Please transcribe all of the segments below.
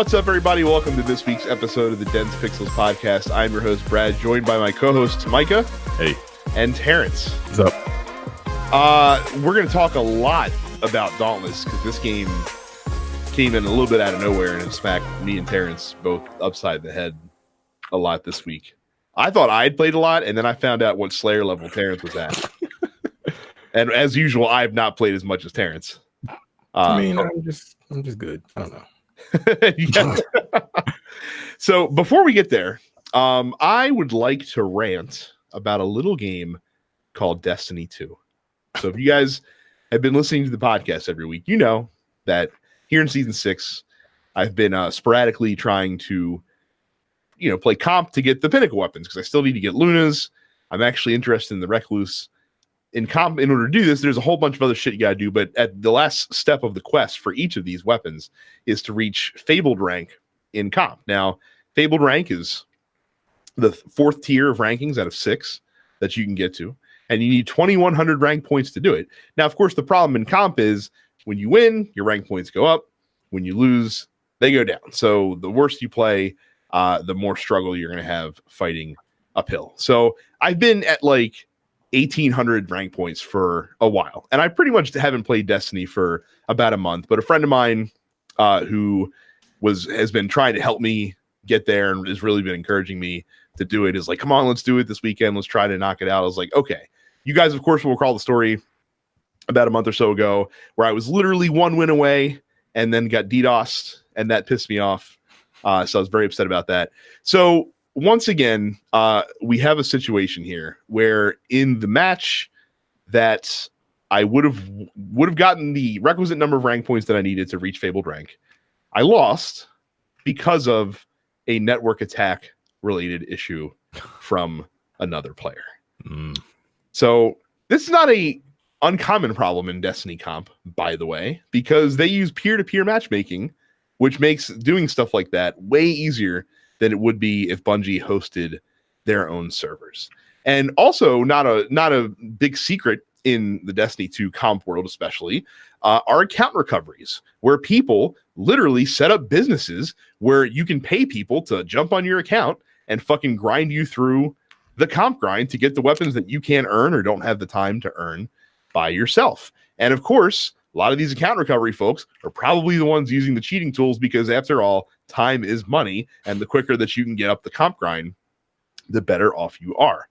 What's up, everybody? Welcome to this week's episode of the Dense Pixels podcast. I'm your host, Brad, joined by my co-hosts, Micah. Hey. And Terrence. What's up? We're going to talk a lot about Dauntless because this game came in a little bit out of nowhere and it smacked me and Terrence both upside the head a lot this week. I thought I'd played a lot, and then I found out what Slayer level Terrence was at. And as usual, I have not played as much as Terrence. I'm just good. I don't know. So before we get there, I would like to rant about a little game called Destiny 2. So if you guys have been listening to the podcast every week, you know that here in season 6, I've been sporadically trying to, play comp to get the pinnacle weapons because I still need to get Lunas. I'm actually interested in the Recluse. In comp, in order to do this, there's a whole bunch of other shit you gotta do, but at the last step of the quest for each of these weapons is to reach Fabled rank in comp. Now, Fabled rank is the 4th tier of rankings out of 6 that you can get to, and you need 2,100 rank points to do it. Now, of course, the problem in comp is when you win, your rank points go up. When you lose, they go down. So the worse you play, the more struggle you're going to have fighting uphill. So I've been at like 1,800 rank points for a while, and I pretty much haven't played Destiny for about a month. But a friend of mine who has been trying to help me get there and has really been encouraging me to do it is like, come on, let's do it this weekend. Let's try to knock it out. I was like, okay. You guys, of course, will recall the story about a month or so ago where I was literally 1 win away and then got DDoSed, and that pissed me off. So I was very upset about that. So once again, we have a situation here where in the match that I would have gotten the requisite number of rank points that I needed to reach Fabled rank, I lost because of a network attack related issue from another player. So this is not a uncommon problem in Destiny comp, by the way, because they use peer-to-peer matchmaking, which makes doing stuff like that way easier than it would be if Bungie hosted their own servers. And also, not a big secret in the Destiny 2 comp world especially, are account recoveries, where people literally set up businesses where you can pay people to jump on your account and fucking grind you through the comp grind to get the weapons that you can't earn or don't have the time to earn by yourself. And of course, a lot of these account recovery folks are probably the ones using the cheating tools because, after all, time is money, and the quicker that you can get up the comp grind, the better off you are.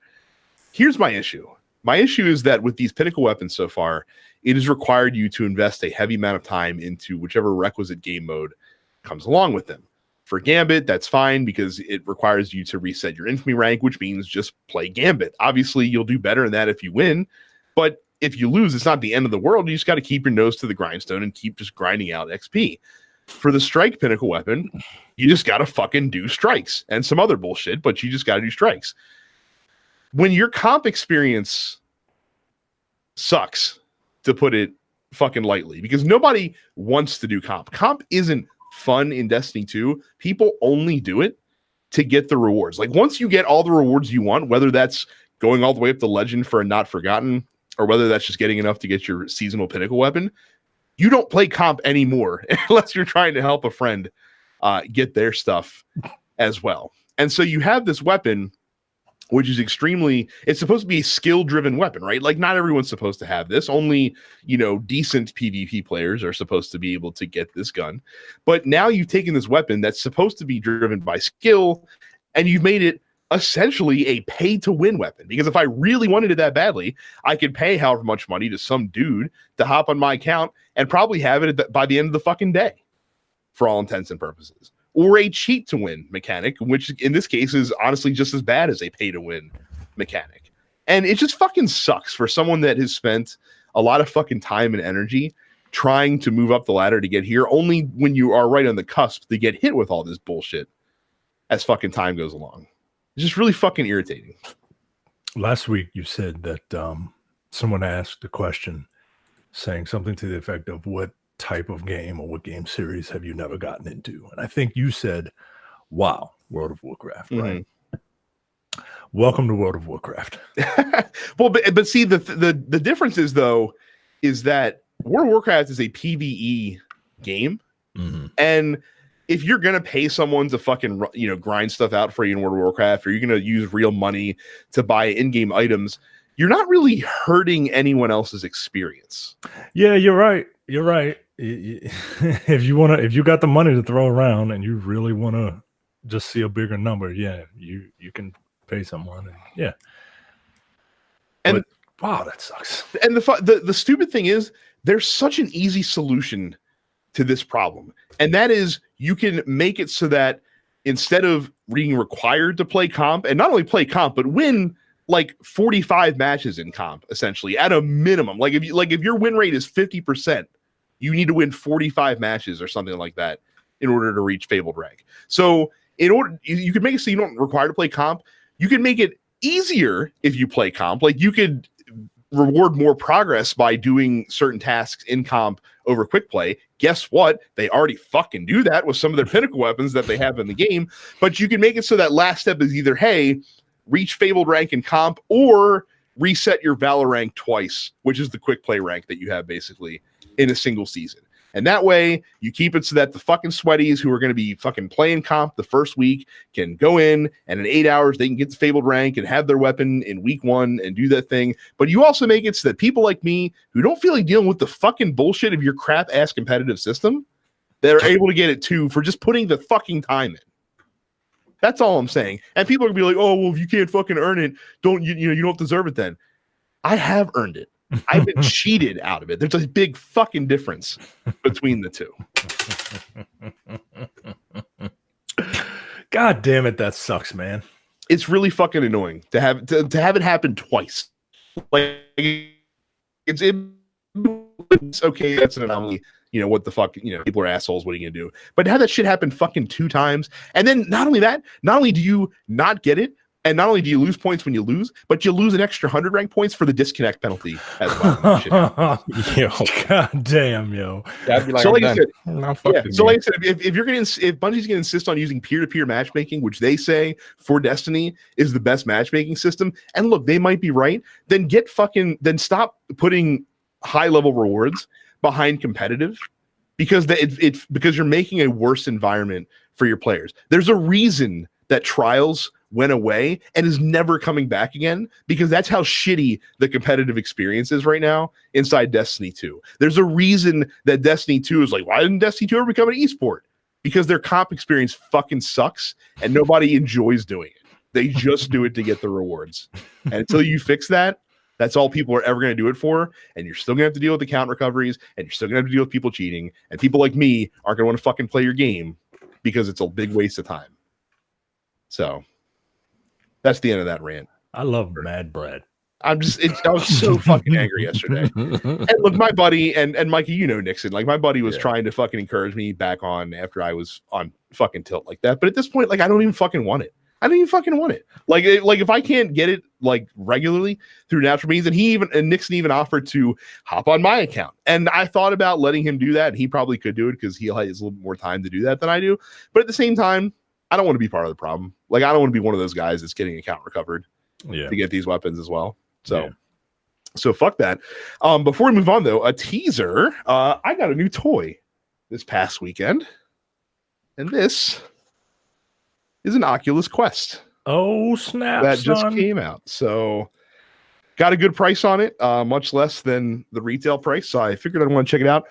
Here's my issue. My issue is that with these pinnacle weapons so far, it has required you to invest a heavy amount of time into whichever requisite game mode comes along with them. For Gambit, that's fine because it requires you to reset your infamy rank, which means just play Gambit. Obviously, you'll do better in that if you win, but if you lose, it's not the end of the world. You just got to keep your nose to the grindstone and keep just grinding out XP. For the strike pinnacle weapon, you just got to fucking do strikes and some other bullshit, but you just got to do strikes. When your comp experience sucks, to put it fucking lightly, because nobody wants to do comp. Comp isn't fun in Destiny 2. People only do it to get the rewards. Like, once you get all the rewards you want, whether that's going all the way up to Legend for a Not Forgotten, or whether that's just getting enough to get your seasonal pinnacle weapon, you don't play comp anymore unless you're trying to help a friend get their stuff as well. And so you have this weapon, which is it's supposed to be a skill-driven weapon, right? Like, not everyone's supposed to have this. Only, decent PvP players are supposed to be able to get this gun. But now you've taken this weapon that's supposed to be driven by skill, and you've made it essentially a pay-to-win weapon. Because if I really wanted it that badly, I could pay however much money to some dude to hop on my account and probably have it by the end of the fucking day, for all intents and purposes. Or a cheat-to-win mechanic, which in this case is honestly just as bad as a pay-to-win mechanic. And it just fucking sucks for someone that has spent a lot of fucking time and energy trying to move up the ladder to get here, only when you are right on the cusp to get hit with all this bullshit as fucking time goes along. It's just really fucking irritating. Last week, you said that someone asked a question saying something to the effect of, what type of game or what game series have you never gotten into? And I think you said, wow, World of Warcraft, right? Welcome to World of Warcraft. Well, but see, the difference is, though, is that World of Warcraft is a PvE game. And if you're gonna pay someone to fucking grind stuff out for you in World of Warcraft, or you're gonna use real money to buy in-game items, you're not really hurting anyone else's experience. Yeah, you're right. You're right. If you got the money to throw around and you really want to just see a bigger number, yeah, you can pay someone. Yeah. And but, wow, that sucks. And the stupid thing is, there's such an easy solution to this problem, and that is you can make it so that instead of being required to play comp, and not only play comp, but win like 45 matches in comp, essentially at a minimum. Like if your win rate is 50%, you need to win 45 matches or something like that in order to reach Fabled rank. So in order, you could make it so you don't require to play comp. You can make it easier if you play comp. Like you could reward more progress by doing certain tasks in comp over quick play. Guess what? They already fucking do that with some of their pinnacle weapons that they have in the game. But you can make it so that last step is either, hey, reach Fabled rank in comp, or reset your Valor rank twice, which is the quick play rank that you have basically in a single season. And that way you keep it so that the fucking sweaties who are going to be fucking playing comp the first week can go in, and in 8 hours they can get the Fabled rank and have their weapon in week 1 and do that thing. But you also make it so that people like me who don't feel like dealing with the fucking bullshit of your crap ass competitive system, they're able to get it too for just putting the fucking time in. That's all I'm saying. And people are gonna be like, oh, well, if you can't fucking earn it, you don't deserve it then. I have earned it. I've been cheated out of it. There's a big fucking difference between the two. God damn it, that sucks, man. It's really fucking annoying to have it happen twice. Like it's okay, that's an anomaly. What the fuck, people are assholes. What are you gonna do? But to have that shit happen fucking 2 times, and then not only that, not only do you not get it, and not only do you lose points when you lose, but you lose an extra 100 rank points for the disconnect penalty as well. Yo, god damn, yo. That'd be like, so like I said, if Bungie's gonna insist on using peer-to-peer matchmaking, which they say for Destiny is the best matchmaking system, and look, they might be right, then stop putting high-level rewards behind competitive, because because you're making a worse environment for your players. There's a reason that Trials went away and is never coming back again, because that's how shitty the competitive experience is right now inside Destiny 2. There's a reason that Destiny 2 is like, why didn't Destiny 2 ever become an esport? Because their comp experience fucking sucks and nobody enjoys doing it. They just do it to get the rewards. And until you fix that, that's all people are ever going to do it for. And you're still going to have to deal with account recoveries, and you're still going to have to deal with people cheating, and people like me aren't going to want to fucking play your game because it's a big waste of time. So that's the end of that rant. I love Mad Brad. I was so fucking angry yesterday. And look, my buddy and Micah, Nixon, like my buddy was trying to fucking encourage me back on after I was on fucking tilt like that. But at this point, like, I don't even fucking want it. I don't even fucking want it. Like if I can't get it like regularly through natural means, and Nixon even offered to hop on my account. And I thought about letting him do that, and he probably could do it because he has a little more time to do that than I do. But at the same time, I don't want to be part of the problem. Like, I don't want to be one of those guys that's getting account recovered to get these weapons as well. So fuck that. Before we move on, though, a teaser. I got a new toy this past weekend, and this is an Oculus Quest. Oh, snap! That just came out. So got a good price on it, much less than the retail price. So I figured I'd want to check it out.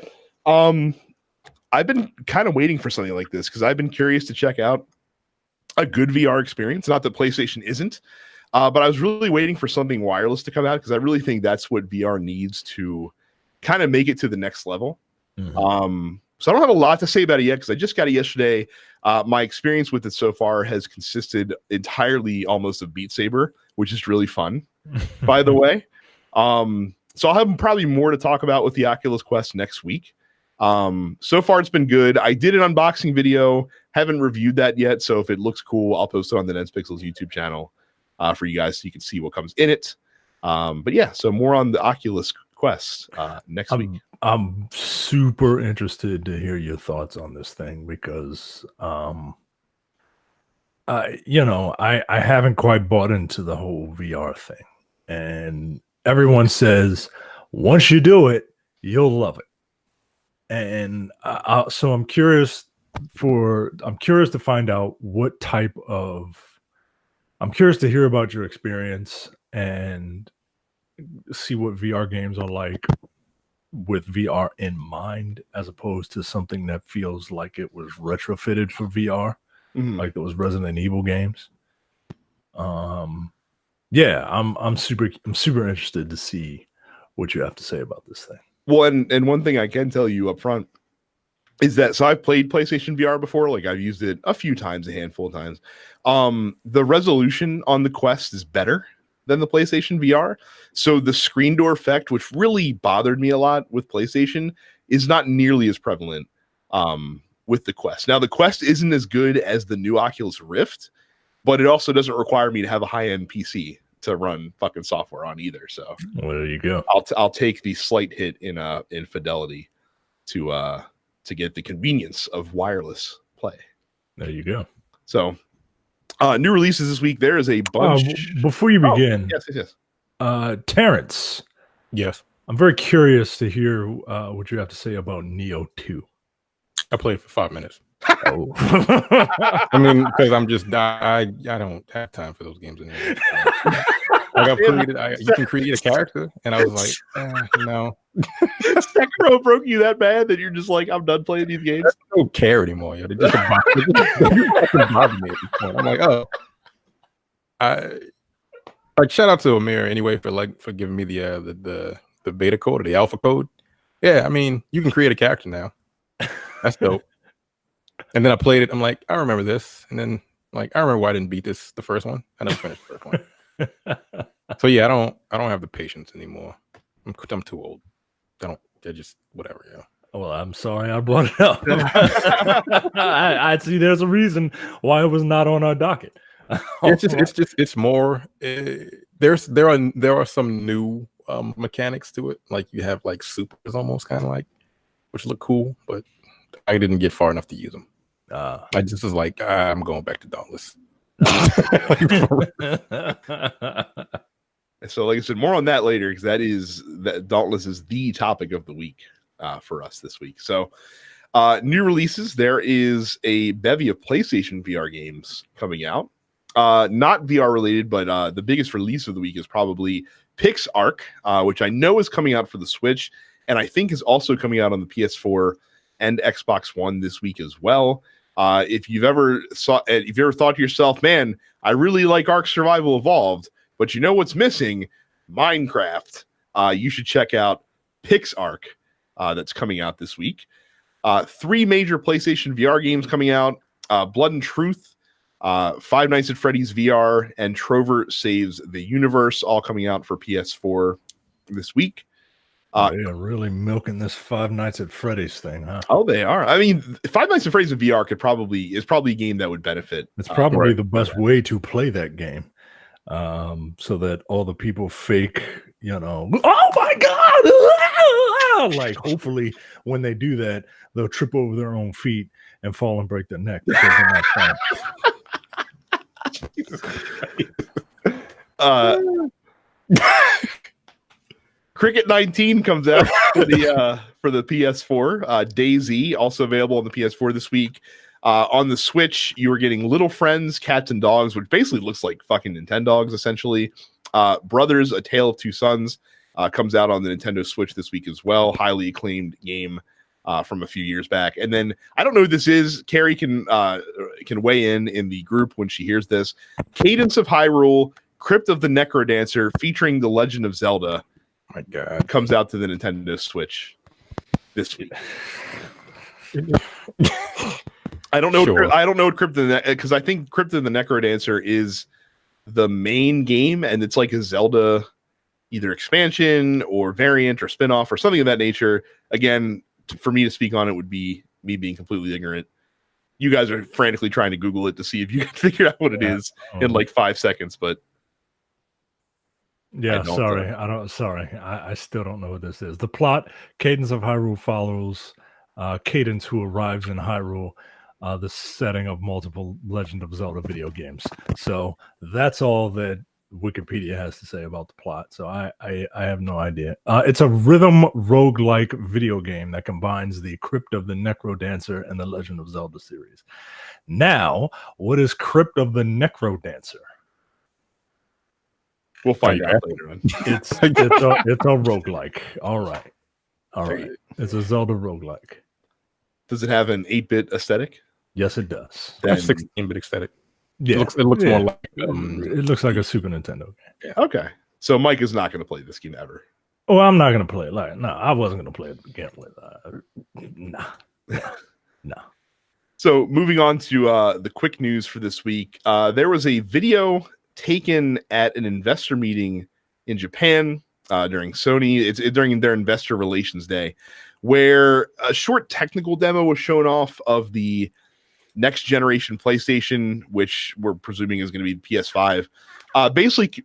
I've been kind of waiting for something like this because I've been curious to check out a good VR experience. Not that PlayStation isn't, but I was really waiting for something wireless to come out because I really think that's what VR needs to kind of make it to the next level. Mm-hmm. So I don't have a lot to say about it yet because I just got it yesterday. My experience with it so far has consisted entirely almost of Beat Saber, which is really fun, by the way. So I'll have probably more to talk about with the Oculus Quest next week. So far it's been good. I did an unboxing video, haven't reviewed that yet. So if it looks cool, I'll post it on the Nens Pixels YouTube channel for you guys so you can see what comes in it. But yeah, so more on the Oculus Quest next week. I'm super interested to hear your thoughts on this thing because, I haven't quite bought into the whole VR thing, and everyone says once you do it, you'll love it. And so I'm curious I'm curious to find out what type of. I'm curious to hear about your experience and see what VR games are like with VR in mind, as opposed to something that feels like it was retrofitted for VR, like those Resident Evil games. Yeah, I'm super interested to see what you have to say about this thing. Well, and one thing I can tell you up front is that, so I've played PlayStation VR before, like I've used it a few times, a handful of times. The resolution on the Quest is better than the PlayStation VR. So the screen door effect, which really bothered me a lot with PlayStation, is not nearly as prevalent with the Quest. Now, the Quest isn't as good as the new Oculus Rift, but it also doesn't require me to have a high-end PC to run fucking software on either. So well, there you go. I'll take the slight hit in fidelity to get the convenience of wireless play. There you go. So new releases this week. There is a bunch. Before you begin, yes. Terrence. Yes. I'm very curious to hear what you have to say about Neo 2. I played for 5 minutes. Oh. I mean, because I don't have time for those games anymore. You can create a character, and I was like, no. Sekiro broke you that bad that you're just like, I'm done playing these games. I don't care anymore. Yo. They just bother me at this point. I'm like, oh, like shout out to Amir anyway for giving me the beta code or the alpha code. Yeah, I mean, you can create a character now. That's dope. And then I played it. I'm like, I remember this. And then like, I remember why I didn't beat the first one. I never finished the first one. So yeah, I don't have the patience anymore. I'm too old. They're just whatever. Yeah. Well, I'm sorry I brought it up. I see. There's a reason why it was not on our docket. It's more. There are some new mechanics to it. Like you have like supers almost kind of like, which look cool, but I didn't get far enough to use them. I just was like, I'm going back to Dauntless. So, like I said, more on that later, because that Dauntless is the topic of the week for us this week. So, new releases. There is a bevy of PlayStation VR games coming out. Not VR related, but the biggest release of the week is probably PixArk, which I know is coming out for the Switch, and I think is also coming out on the PS4 and Xbox One this week as well. If you've ever thought to yourself, man, I really like Ark Survival Evolved, but you know what's missing? Minecraft. You should check out PixArk that's coming out this week. 3 major PlayStation VR games coming out: Blood and Truth, Five Nights at Freddy's VR, and Trover Saves the Universe, all coming out for PS4 this week. They are really milking this Five Nights at Freddy's thing, huh? Oh, they are. I mean, Five Nights at Freddy's in VR is probably a game that would benefit. It's probably the best way to play that game, so that all the people fake, oh my god, like hopefully when they do that, they'll trip over their own feet and fall and break their neck because they're not fun. Cricket 19 comes out for the PS4. DayZ also available on the PS4 this week. On the Switch, you are getting Little Friends, Cats and Dogs, which basically looks like fucking Nintendogs essentially. Brothers: A Tale of Two Sons comes out on the Nintendo Switch this week as well. Highly acclaimed game from a few years back. And then I don't know who this is. Carrie can weigh in the group when she hears this. Cadence of Hyrule: Crypt of the Necrodancer, featuring The Legend of Zelda. My God, comes out to the Nintendo Switch this week. I don't know. Sure. I don't know what Crypt of the because I think Crypt of the Necrodancer is the main game, and it's like a Zelda either expansion or variant or spinoff or something of that nature. Again, for me to speak on it would be me being completely ignorant. You guys are frantically trying to Google it to see if you can figure out what it is in like 5 seconds, but. Yeah, I still don't know what this is. The plot: Cadence of Hyrule follows Cadence, who arrives in Hyrule, the setting of multiple Legend of Zelda video games. So that's all that Wikipedia has to say about the plot. So I have no idea. It's a rhythm roguelike video game that combines the Crypt of the Necrodancer and the Legend of Zelda series. Now, what is Crypt of the Necrodancer? We'll find out later on. It's a roguelike. All right. It's a Zelda roguelike. Does it have an 8-bit aesthetic? Yes, it does. That's 16-bit aesthetic. Yeah, it looks more like it looks like a Super Nintendo game. Yeah. Okay, so Mike is not going to play this game ever. Oh, I'm not going to play it. No, I wasn't going to play it to begin with. No. So moving on to the quick news for this week, there was a video taken at an investor meeting in Japan during Sony. It's during their investor relations day, where a short technical demo was shown off of the next generation PlayStation, which we're presuming is going to be the PS5. Basically,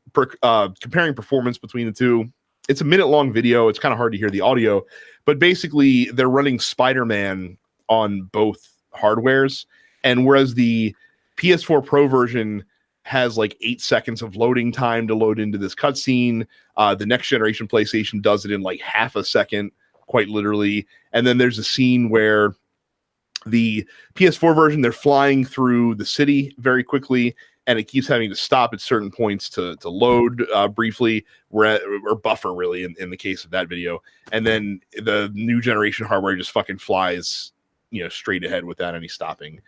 comparing performance between the two. It's a minute-long video. It's kind of hard to hear the audio, but basically they're running Spider-Man on both hardwares, and whereas the PS4 Pro version has like 8 seconds of loading time to load into this cutscene, the next generation PlayStation does it in like half a second, quite literally. And then there's a scene where the PS4 version, they're flying through the city very quickly, and it keeps having to stop at certain points to load briefly, or buffer, really, in the case of that video. And then the new generation hardware just fucking flies, straight ahead without any stopping.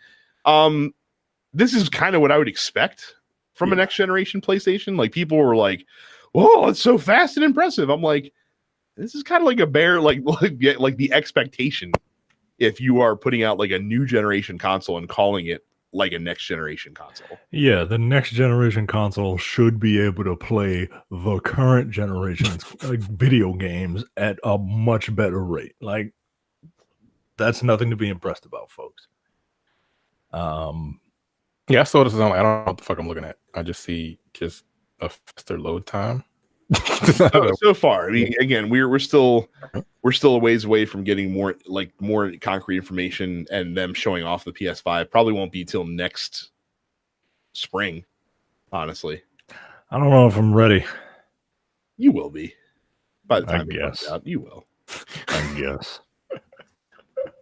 This is kind of what I would expect from a next generation PlayStation. Like, people were like, "Whoa, it's so fast and impressive." I'm like, this is kind of like a bare, like the expectation if you are putting out like a new generation console and calling it like a next generation console. Yeah, the next generation console should be able to play the current generation's video games at a much better rate. Like, that's nothing to be impressed about, folks. Yeah, I saw this. I don't know what the fuck I'm looking at. I just see just a faster load time. So far, I mean, again, we're still a ways away from getting more concrete information, and them showing off the PS5 probably won't be till next spring. Honestly, I don't know if I'm ready. You will be by the time it comes out. You will. I guess.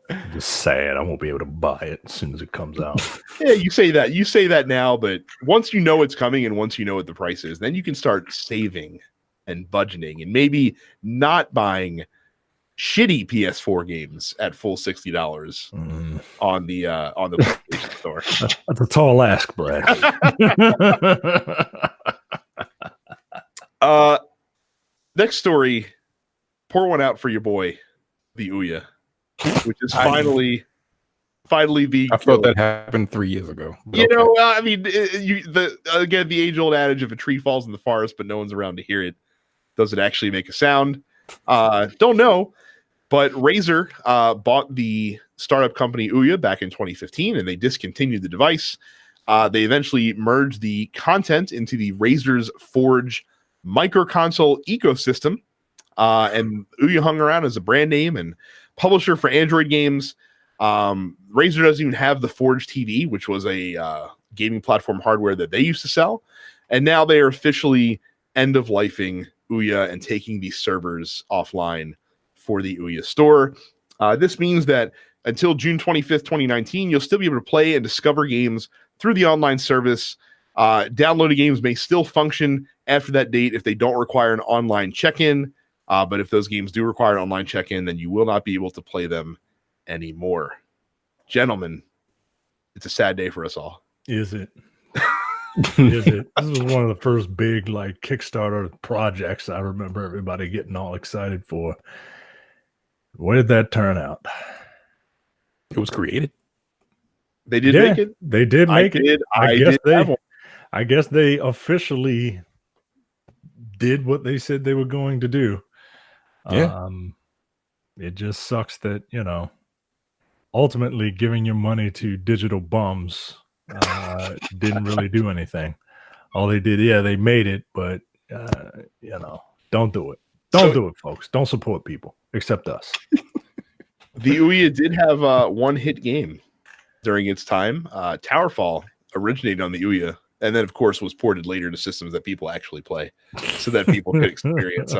I'm just sad I won't be able to buy it as soon as it comes out. Yeah, you say that now, but once you know it's coming and once you know what the price is, then you can start saving and budgeting and maybe not buying shitty PS4 games at full $60 on the PlayStation Store. That's a tall ask, Brad. Next story, pour one out for your boy, the Ouya, which is finally being. I felt that happened 3 years ago. I mean, the age-old adage: if a tree falls in the forest but no one's around to hear it, does it actually make a sound? Don't know. But Razer bought the startup company Ouya back in 2015, and they discontinued the device. They eventually merged the content into the Razer's Forge microconsole ecosystem, and Ouya hung around as a brand name and publisher for Android games. Razer doesn't even have the Forge TV, which was a gaming platform hardware that they used to sell, and now they are officially end-of-lifing Ouya and taking these servers offline for the Ouya store. This means that until June 25th, 2019, you'll still be able to play and discover games through the online service. Downloaded games may still function after that date if they don't require an online check-in. But if those games do require an online check-in, then you will not be able to play them anymore. Gentlemen, it's a sad day for us all. Is it? Is it? This was one of the first big Kickstarter projects I remember everybody getting all excited for. Where did that turn out? It was created. They did make it. They did make it. I guess they officially did what they said they were going to do. Yeah. It just sucks that, ultimately giving your money to digital bums didn't really do anything. All they did, they made it, but don't do it. Don't do it, folks. Don't support people except us. The Ouya did have one hit game during its time. Towerfall originated on the Ouya and then of course was ported later to systems that people actually play, so that people could experience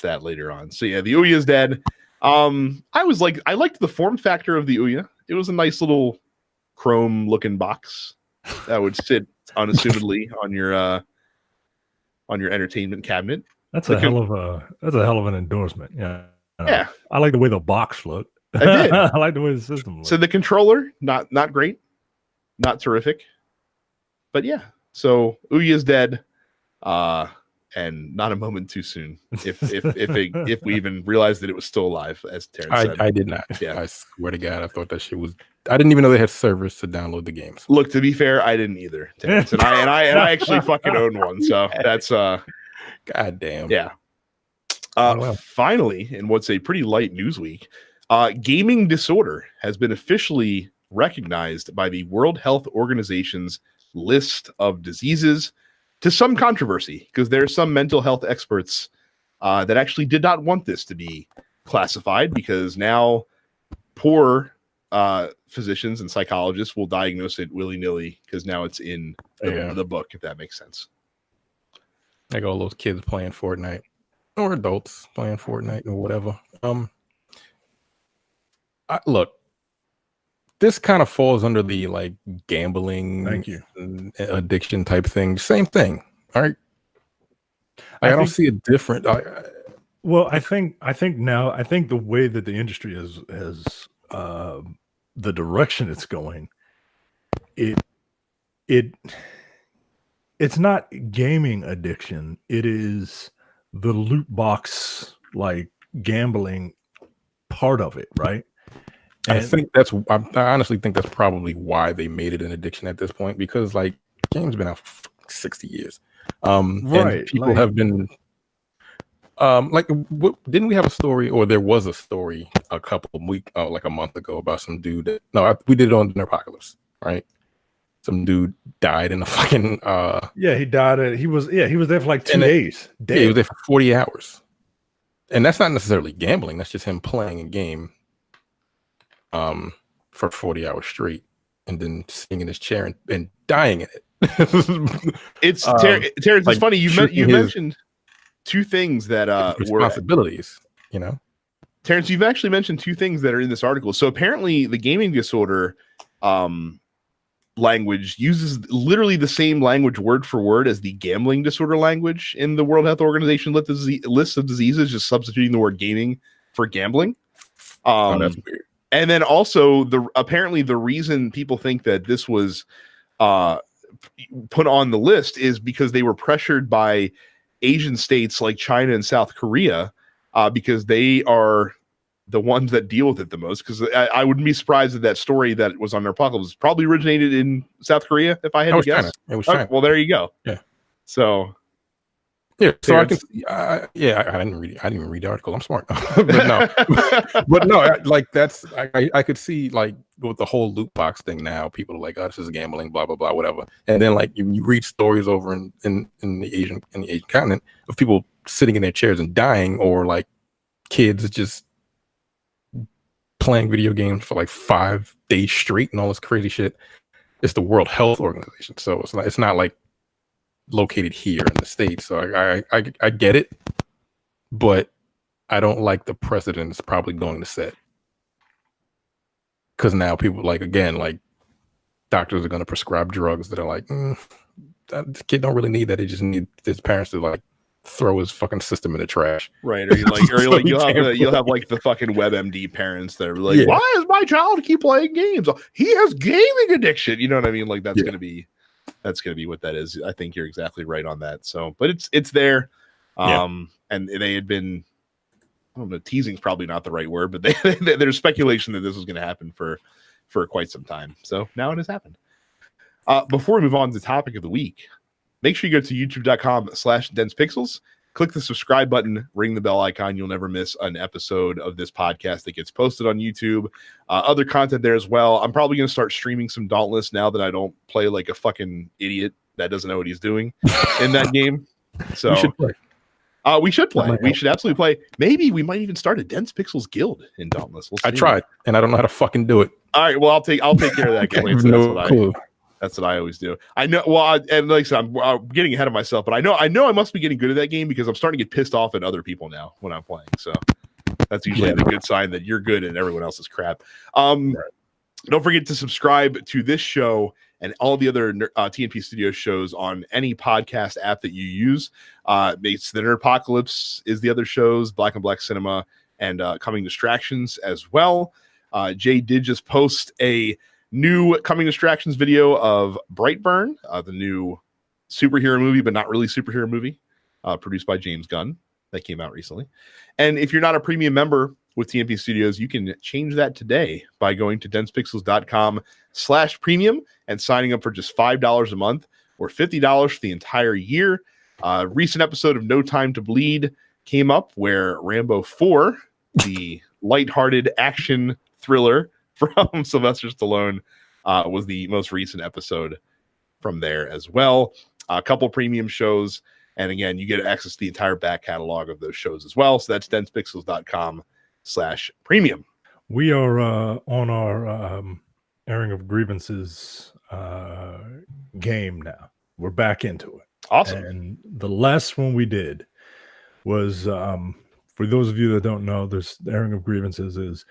that later on. So yeah, the Ouya is dead. I liked the form factor of the Ouya. It was a nice little chrome looking box that would sit unassumedly on your entertainment cabinet. That's a hell of an endorsement. Yeah. Yeah. I like the way the box looked. I did. I like the way the system looked. So the controller, not great, not terrific. But yeah. So Ouya is dead. And not a moment too soon. If we even realized that it was still alive, as Terrence said. I did not. Yeah. I swear to God, I thought that shit was. I didn't even know they had servers to download the games. Look, to be fair, I didn't either, Terrence, and I actually fucking own one. So that's God damn. Yeah. Wow. Finally, in what's a pretty light news week, gaming disorder has been officially recognized by the World Health Organization's list of diseases. To some controversy, because there are some mental health experts that actually did not want this to be classified, because now poor physicians and psychologists will diagnose it willy-nilly because now it's in the book, if that makes sense. Like all those kids playing Fortnite, or adults playing Fortnite or whatever. Look, this kind of falls under the like gambling, addiction type thing. Same thing. All right. I don't see a different. Well, I think the way that the industry has the direction it's going, it's not gaming addiction. It is the loot box, like gambling part of it, right? I honestly think that's probably why they made it an addiction at this point, because like games been out for 60 years. Right. And people have been didn't we have a story, or there was a story a couple of weeks, like a month ago, about some dude we did it on Apocalypse, right? Some dude died in a fucking he died. He was there for like 2 days. Yeah, he was there for 40 hours. And that's not necessarily gambling, that's just him playing a game for 40 hours straight, and then sitting in his chair and dying in it. It's Terrence, it's funny you mentioned two things that responsibilities, Terrence, you've actually mentioned two things that are in this article. So apparently the gaming disorder language uses literally the same language word for word as the gambling disorder language in the World Health Organization list of diseases, just substituting the word gaming for gambling. That's weird. And then also apparently the reason people think that this was put on the list is because they were pressured by Asian states like China and South Korea, because they are the ones that deal with it the most. Because I wouldn't be surprised that story that was on their Apocalypse probably originated in South Korea, if I had to guess. China. It was China. Well, there you go. Yeah. So. Yeah, so I can. I didn't read the article. I'm smart, but no, like that's. I could see like with the whole loot box thing now. People are like, "Oh, this is gambling," blah blah blah, whatever. And then like you read stories over in the Asian continent of people sitting in their chairs and dying, or like kids just playing video games for like 5 days straight and all this crazy shit. It's the World Health Organization, so it's not like located here in the States. So I get it, but I don't like the precedent it's probably going to set, because now people like doctors are going to prescribe drugs that are like that kid don't really need that. He just need his parents to like throw his fucking system in the trash, right? Or you'll have like the fucking WebMD parents that are like, why is my child keep playing games? He has gaming addiction. You know what I mean? Like that's going to be what that is. I think you're exactly right on that. So, but it's there. And they had been, I don't know, teasing is probably not the right word, but there's speculation that this was going to happen for quite some time. So now it has happened. Before we move on to the topic of the week, make sure you go to youtube.com/densepixels, click the subscribe button, ring the bell icon. You'll never miss an episode of this podcast that gets posted on YouTube. Other content there as well. I'm probably going to start streaming some Dauntless now that I don't play like a fucking idiot that doesn't know what he's doing in that game. So we should play. We should play. We should absolutely play. Maybe we might even start a Dense Pixels guild in Dauntless. We'll see. I tried, and I don't know how to fucking do it. All right. Well, I'll take care of that. No clue. That's what I always do. I know. Well, and like I said, I'm getting ahead of myself, but I know I must be getting good at that game because I'm starting to get pissed off at other people now when I'm playing. So that's usually the good sign that you're good and everyone else is crap. Right. Don't forget to subscribe to this show and all the other TNP Studios shows on any podcast app that you use. It's the Nerdpocalypse is the other shows, Black and Black Cinema, and Coming Distractions as well. Jay did just post a new Coming Distractions video of Brightburn, the new superhero movie, but not really superhero movie, produced by James Gunn that came out recently. And if you're not a premium member with TNP Studios, you can change that today by going to densepixels.com/premium and signing up for just $5 a month or $50 for the entire year. Recent episode of No Time to Bleed came up where Rambo 4, the lighthearted action thriller from Sylvester Stallone, was the most recent episode from there as well. A couple premium shows. And again, you get access to the entire back catalog of those shows as well. So that's densepixels.com/premium. We are on our airing of grievances game now. We're back into it. Awesome. And the last one we did was, for those of you that don't know, this airing of grievances is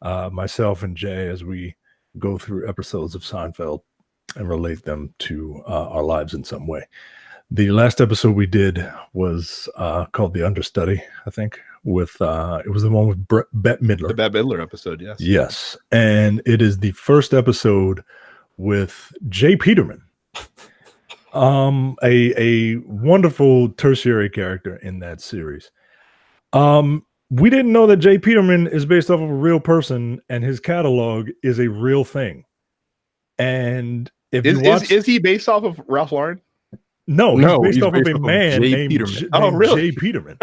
myself and Jay as we go through episodes of Seinfeld and relate them to our lives in some way. The last episode we did was called The Understudy, I think, with it was the one with Bette Midler. The Bette Midler episode, yes. Yes. And it is the first episode with Jay Peterman. A wonderful tertiary character in that series. We didn't know that Jay Peterman is based off of a real person and his catalog is a real thing. And if is he based off of Ralph Lauren? No, he's based off of a man named Jay Peterman.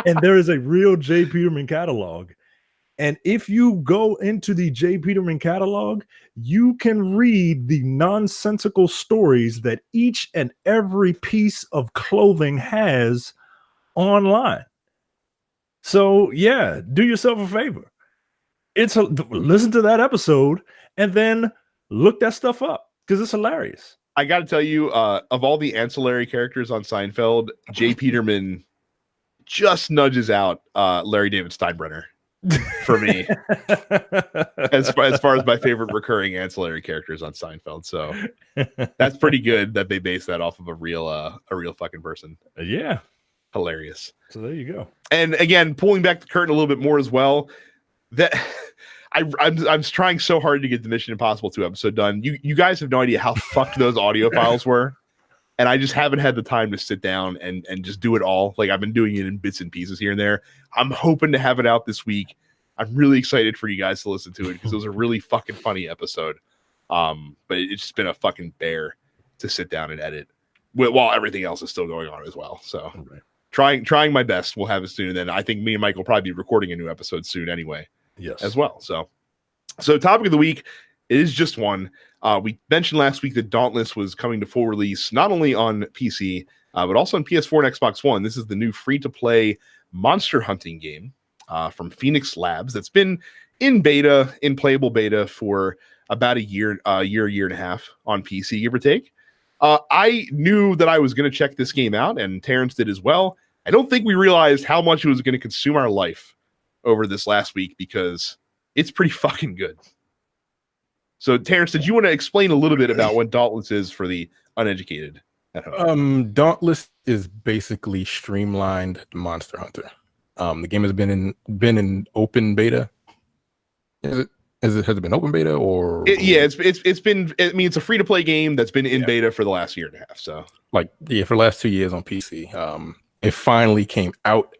And there is a real Jay Peterman catalog. And if you go into the Jay Peterman catalog, you can read the nonsensical stories that each and every piece of clothing has online. So, yeah, do yourself a favor. Listen to that episode and then look that stuff up because it's hilarious. I got to tell you, of all the ancillary characters on Seinfeld, Jay Peterman just nudges out Larry David Steinbrenner for me as far as my favorite recurring ancillary characters on Seinfeld. So that's pretty good that they base that off of a real fucking person. Yeah. Hilarious. So there you go. And again, pulling back the curtain a little bit more as well, that I'm trying so hard to get the Mission Impossible 2 episode done. You guys have no idea how fucked those audio files were. And I just haven't had the time to sit down and just do it all. Like I've been doing it in bits and pieces here and there. I'm hoping to have it out this week. I'm really excited for you guys to listen to it because it was a really fucking funny episode. But it's just been a fucking bear to sit down and edit while everything else is still going on as well. So trying my best. We'll have it soon. And then I think me and Mike will probably be recording a new episode soon anyway. Yes. As well. So topic of the week, it is just one. We mentioned last week that Dauntless was coming to full release, not only on PC, but also on PS4 and Xbox One. This is the new free-to-play monster hunting game from Phoenix Labs that's been in playable beta for about a year and a half on PC, give or take. I knew that I was going to check this game out, and Terrence did as well. I don't think we realized how much it was going to consume our life over this last week because it's pretty fucking good. So, Terrence, did you want to explain a little bit about what Dauntless is for the uneducated at home? Dauntless is basically streamlined Monster Hunter. The game has been in open beta. Has it been open beta or? It's been. I mean, it's a free to play game that's been in beta for the last year and a half. So, for the last 2 years on PC. It finally came out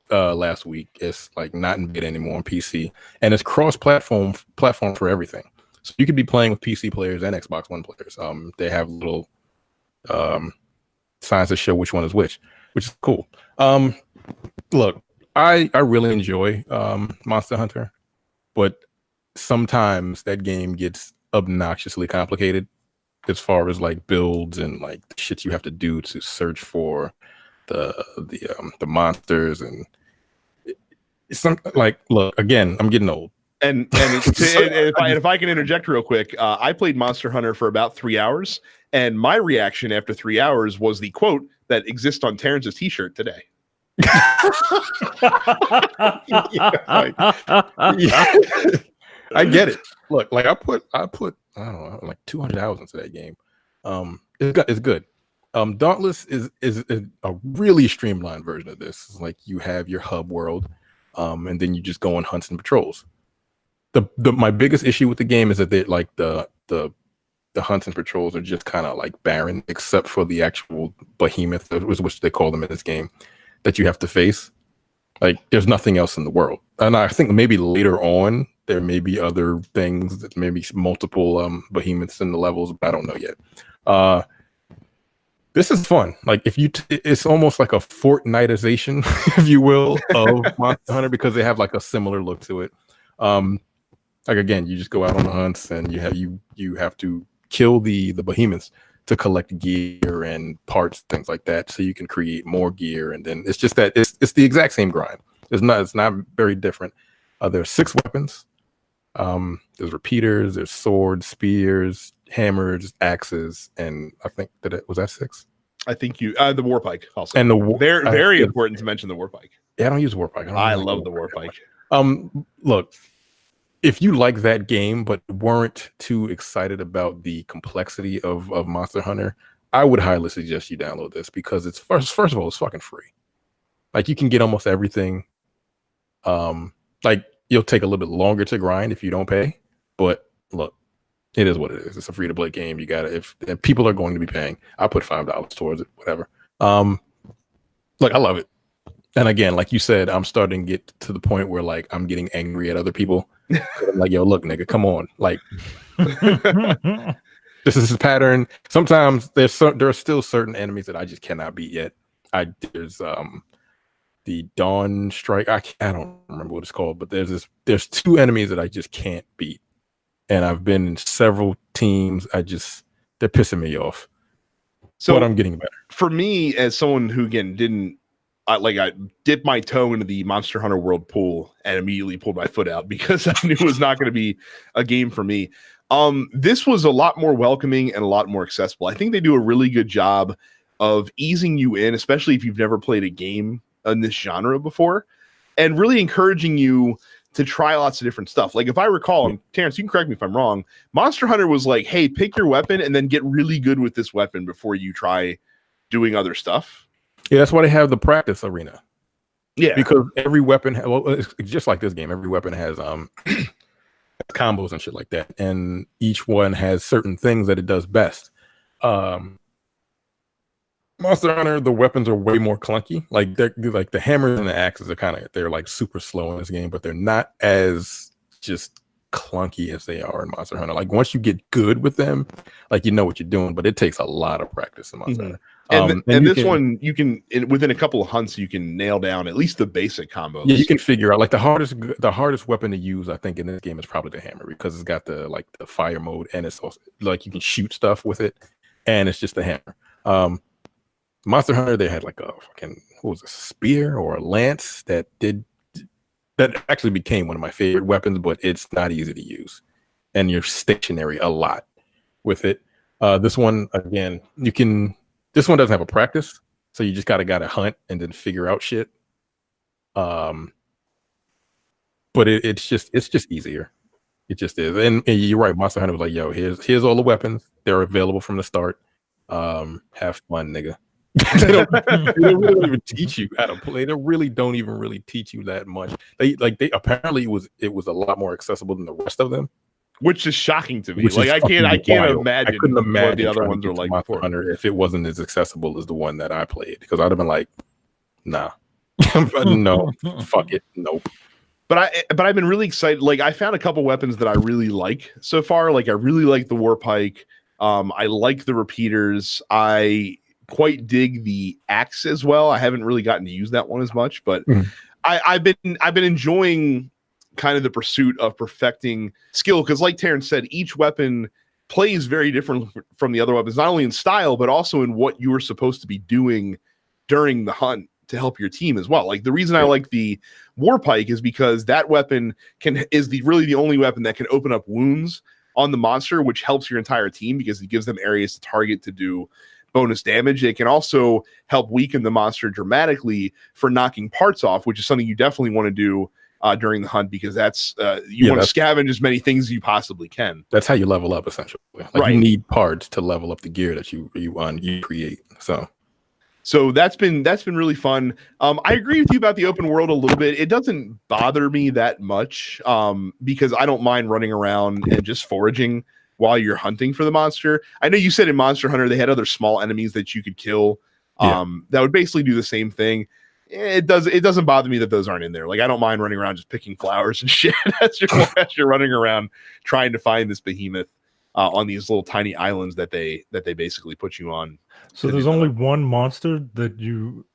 last week. It's not in beta anymore on PC, and it's cross-platform for everything. So you could be playing with PC players and Xbox One players. They have little signs to show which one is which is cool. Look, I really enjoy Monster Hunter, but sometimes that game gets obnoxiously complicated as far as builds and the shit you have to do to search for the monsters and look, again, I'm getting old. And if I can interject real quick, I played Monster Hunter for about 3 hours, and my reaction after 3 hours was the quote that exists on Terrence's T-shirt today. I get it. Look, like I put I don't know, like 200 hours into that game. It's good. Dauntless is a really streamlined version of this. It's like you have your hub world, and then you just go on hunts and patrols. My biggest issue with the game is that they like the hunts and patrols are just kind of like barren, except for the actual behemoth, which they call them in this game, that you have to face. Like there's nothing else in the world. And I think maybe later on there may be other things, that maybe multiple behemoths in the levels, but I don't know yet. This is fun. Like it's almost like a Fortniteization, if you will, of Monster Hunter, because they have like a similar look to it. Like again, you just go out on the hunts and you have to kill the behemoths to collect gear and parts, things like that, so you can create more gear. And then it's just that it's the exact same grind. It's not very different. There's 6 weapons. There's repeaters, there's swords, spears, hammers, axes, and I think was that 6? I think the war pike also. And very important to mention the war pike. Yeah, I don't use war pike. I love the war pike. Look, if you like that game but weren't too excited about the complexity of Monster Hunter, I would highly suggest you download this, because it's first of all, it's fucking free. Like you can get almost everything. Like you'll take a little bit longer to grind if you don't pay, but look, it is what it is. It's a free to play game. You gotta, if people are going to be paying, I'll put $5 towards it, whatever. Look, I love it. And again, like you said, I'm starting to get to the point where like I'm getting angry at other people. I'm like, yo, look, nigga, come on. Like this is a pattern. Sometimes there are still certain enemies that I just cannot beat yet. There's the Dawn Strike. I don't remember what it's called, but there's 2 enemies that I just can't beat. And I've been in several teams. They're pissing me off. So but I'm getting better. For me, as someone who again I dipped my toe into the Monster Hunter World pool and immediately pulled my foot out because I knew it was not going to be a game for me. This was a lot more welcoming and a lot more accessible. I think they do a really good job of easing you in, especially if you've never played a game in this genre before, and really encouraging you to try lots of different stuff. Like if I recall, and Terrence, you can correct me if I'm wrong, Monster Hunter was like, hey, pick your weapon and then get really good with this weapon before you try doing other stuff. Yeah, that's why they have the practice arena. Yeah, because every weapon, it's just like this game. Every weapon has combos and shit like that, and each one has certain things that it does best. Monster Hunter, the weapons are way more clunky. Like they're like the hammers and the axes are they're like super slow in this game, but they're not as just clunky as they are in Monster Hunter. Like once you get good with them, like you know what you're doing, but it takes a lot of practice in Monster Hunter. And this one, you can within a couple of hunts, you can nail down at least the basic combos. Yeah, you can figure out like the hardest weapon to use. I think in this game is probably the hammer, because it's got the fire mode, and it's also like you can shoot stuff with it, and it's just the hammer. Monster Hunter, they had like a fucking spear or a lance that actually became one of my favorite weapons, but it's not easy to use, and you're stationary a lot with it. This one again, this one doesn't have a practice, so you just gotta hunt and then figure out shit. But it's just easier. It just is. And you're right, Monster Hunter was like, yo, here's all the weapons. They're available from the start. Have fun, nigga. they don't really even teach you how to play. They really don't even really teach you that much. They apparently it was a lot more accessible than the rest of them, which is shocking to me. Like I can't imagine. I couldn't imagine what the other ones are like Monster Hunter if it wasn't as accessible as the one that I played, because I'd have been like, nah, no, fuck it, nope. But I've been really excited. Like I found a couple weapons that I really like so far. Like I really like the war pike. I like the repeaters. I quite dig the axe as well. I haven't really gotten to use that one as much, but I've been enjoying kind of the pursuit of perfecting skill, because like Terrence said, each weapon plays very different from the other weapons, not only in style but also in what you were supposed to be doing during the hunt. to help your team as well. Like the reason I like the war pike is because that weapon is really the only weapon that can open up wounds on the monster, which helps your entire team because it gives them areas to target to do bonus damage. It can also help weaken the monster dramatically for knocking parts off, which is something you definitely want to do during the hunt, because that's you want to scavenge as many things as you possibly can. That's how you level up, essentially. Like right. You need parts to level up the gear that you create. So that's been really fun. I agree with you about the open world a little bit. It doesn't bother me that much because I don't mind running around and just foraging while you're hunting for the monster. I know you said in Monster Hunter they had other small enemies that you could kill that would basically do the same thing. It doesn't bother me that those aren't in there. Like I don't mind running around just picking flowers and shit as you're running around trying to find this behemoth on these little tiny islands that they basically put you on. So there's only one monster that you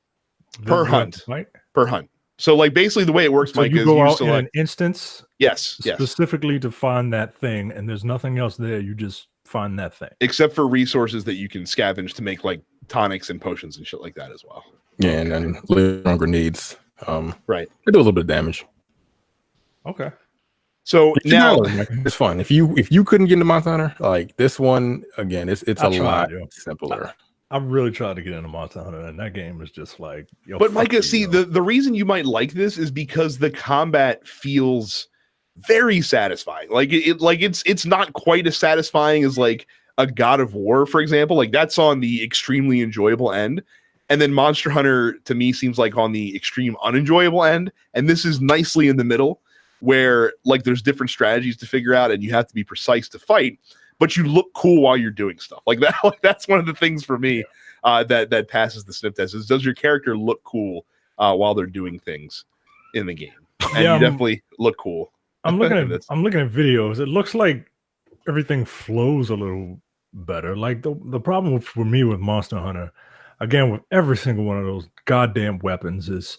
per hunt, right? Per hunt. So like basically the way it works, so Mike, you is go you out select in an instance, yes, specifically to find that thing, and there's nothing else there. You just find that thing, except for resources that you can scavenge to make like tonics and potions and shit like that as well. Yeah, and then later on grenades. Right, they do a little bit of damage. Okay. So now it's fun. If you couldn't get into Monster Hunter, like this one again, it's a lot simpler. I really tried to get into Monster Hunter, and that game is just like. But Micah, see, the reason you might like this is because the combat feels very satisfying. Like it's not quite as satisfying as like a God of War, for example. Like that's on the extremely enjoyable end. And then Monster Hunter to me seems like on the extreme unenjoyable end. And this is nicely in the middle, where like there's different strategies to figure out and you have to be precise to fight, but you look cool while you're doing stuff like that. Like that's one of the things for me that passes the sniff test is, does your character look cool while they're doing things in the game? And you definitely look cool. I'm looking at videos. It looks like everything flows a little better. Like the problem for me with Monster Hunter, again, with every single one of those goddamn weapons, is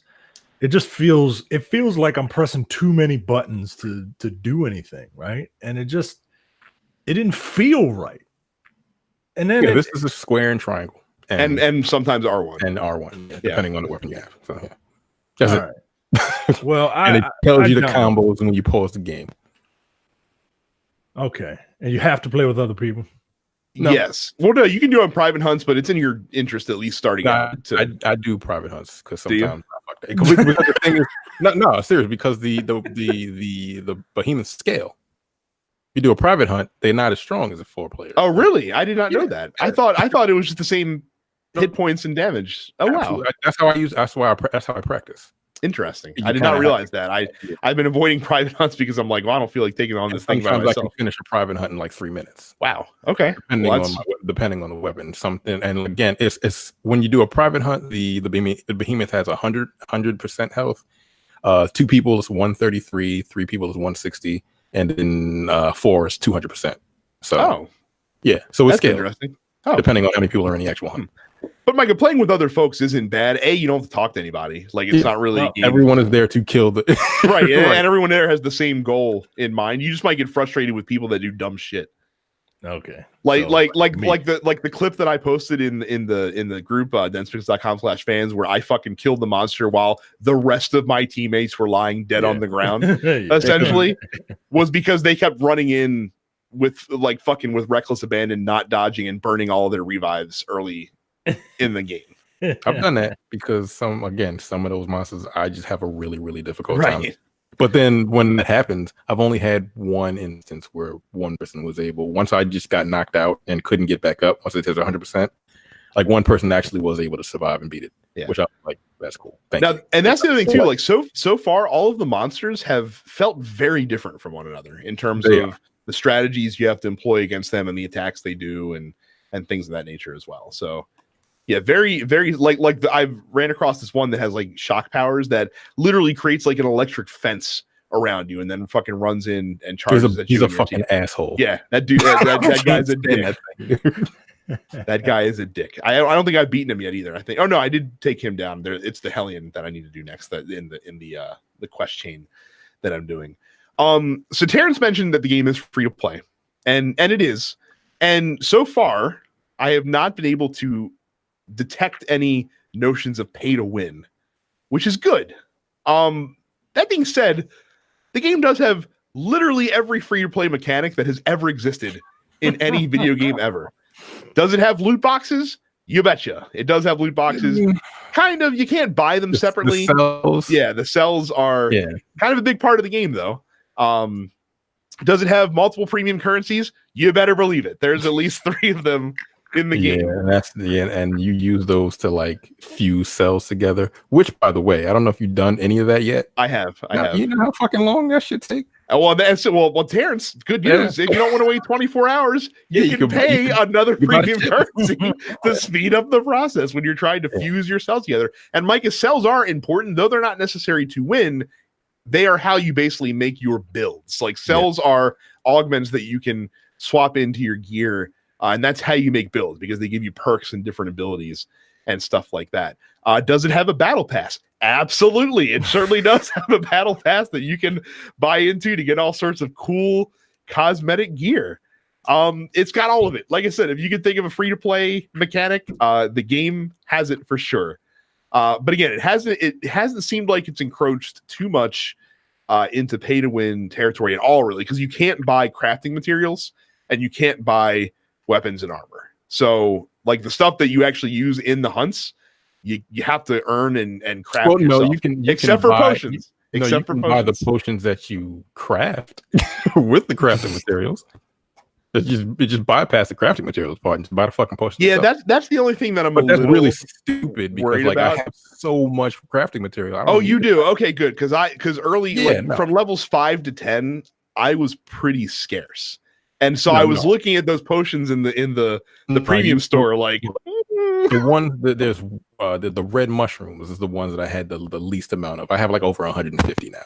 it feels like I'm pressing too many buttons to do anything, right? And it didn't feel right. And then this is a square and triangle, and sometimes R1 and R1, depending on the weapon you have. So that's it. Right. Well, and it tells you the combos when you pause the game. Okay, and you have to play with other people. No. Yes. Well, no, you can do it on private hunts, but it's in your interest at least starting out. I do private hunts because sometimes I fuck that. Because the thing is, no, serious. Because the behemoth scale. If you do a private hunt, they're not as strong as a 4-player. Oh, really? I did not know that. I thought it was just the same hit points and damage. Oh, wow. That's how I use. That's how I practice. Interesting. I did not realize that. I've been avoiding private hunts because I'm like, well, I don't feel like taking on this thing by myself. I can finish a private hunt in like 3 minutes. Wow. Okay. Depending on the weapon. Something, and again, it's when you do a private hunt, the behemoth has 100% health. 2 people is 133, 3 people is 160, and then 4 is 200%. So yeah, so it's interesting. Depending on how many people are in the actual hunt. But Micah, playing with other folks isn't bad. You don't have to talk to anybody. Like it's not really a game. Everyone is there to kill the right, and everyone there has the same goal in mind. You just might get frustrated with people that do dumb shit. Okay. Like the clip that I posted in the group densepixels.com/fans where I fucking killed the monster while the rest of my teammates were lying dead on the ground. Essentially was because they kept running in with with reckless abandon, not dodging and burning all of their revives early in the game. I've done that because some of those monsters I just have a really, really difficult time. But then when that happens, I've only had one instance where one person was able, once I just got knocked out and couldn't get back up, once it hits 100%, like one person actually was able to survive and beat it. Yeah. Which I was like, that's cool. Thank you. And that's the other thing too. Like so far, all of the monsters have felt very different from one another in terms of the strategies you have to employ against them and the attacks they do and things of that nature as well. So yeah, very, very I've ran across this one that has like shock powers that literally creates like an electric fence around you and then fucking runs in and charges at you. He's a fucking asshole. Yeah, that dude, that guy's a dick. That guy is a dick. I don't think I've beaten him yet either. I think. Oh no, I did take him down. It's the Hellion that I need to do next. That in the quest chain that I'm doing. So Terrence mentioned that the game is free to play, and it is. And so far, I have not been able to detect any notions of pay to win which is good. That being said, the game does have literally every free-to-play mechanic that has ever existed in any video game ever. Does it have loot boxes? You betcha. It does have loot boxes. Kind of. You can't buy them separately. The cells. Yeah, the cells are kind of a big part of the game, though. Does it have multiple premium currencies? You better believe it. There's at least 3 of them in the game. And you use those to like fuse cells together. Which, by the way, I don't know if you've done any of that yet. I have. You know how fucking long that should take. Well, Terrence, good news. If you don't want to wait 24 hours, you can pay another premium currency to speed up the process when you're trying to fuse your cells together. And Micah, cells are important, though they're not necessary to win. They are how you basically make your builds. Like cells are augments that you can swap into your gear, and that's how you make builds because they give you perks and different abilities and stuff like that. Does it have a battle pass? Absolutely. It certainly does have a battle pass that you can buy into to get all sorts of cool cosmetic gear. It's got all of it. Like I said, if you can think of a free-to-play mechanic, the game has it for sure. But again, it hasn't seemed like it's encroached too much into pay-to-win territory at all, really, because you can't buy crafting materials and you can't buy weapons and armor. So, like the stuff that you actually use in the hunts, you have to earn and craft. Well, yourself. No, you can except for potions. You can buy the potions that you craft with the crafting materials. It just bypass the crafting materials part and just buy the fucking potions. Yeah, that's the only thing that I'm. That's really stupid because like I have so much crafting material. You do? Okay, good. Because early, from levels 5 to 10, I was pretty scarce, and so I was looking at those potions in the premium store, like the one that there's the red mushrooms is the ones that I had the least amount of. I have like over 150 now.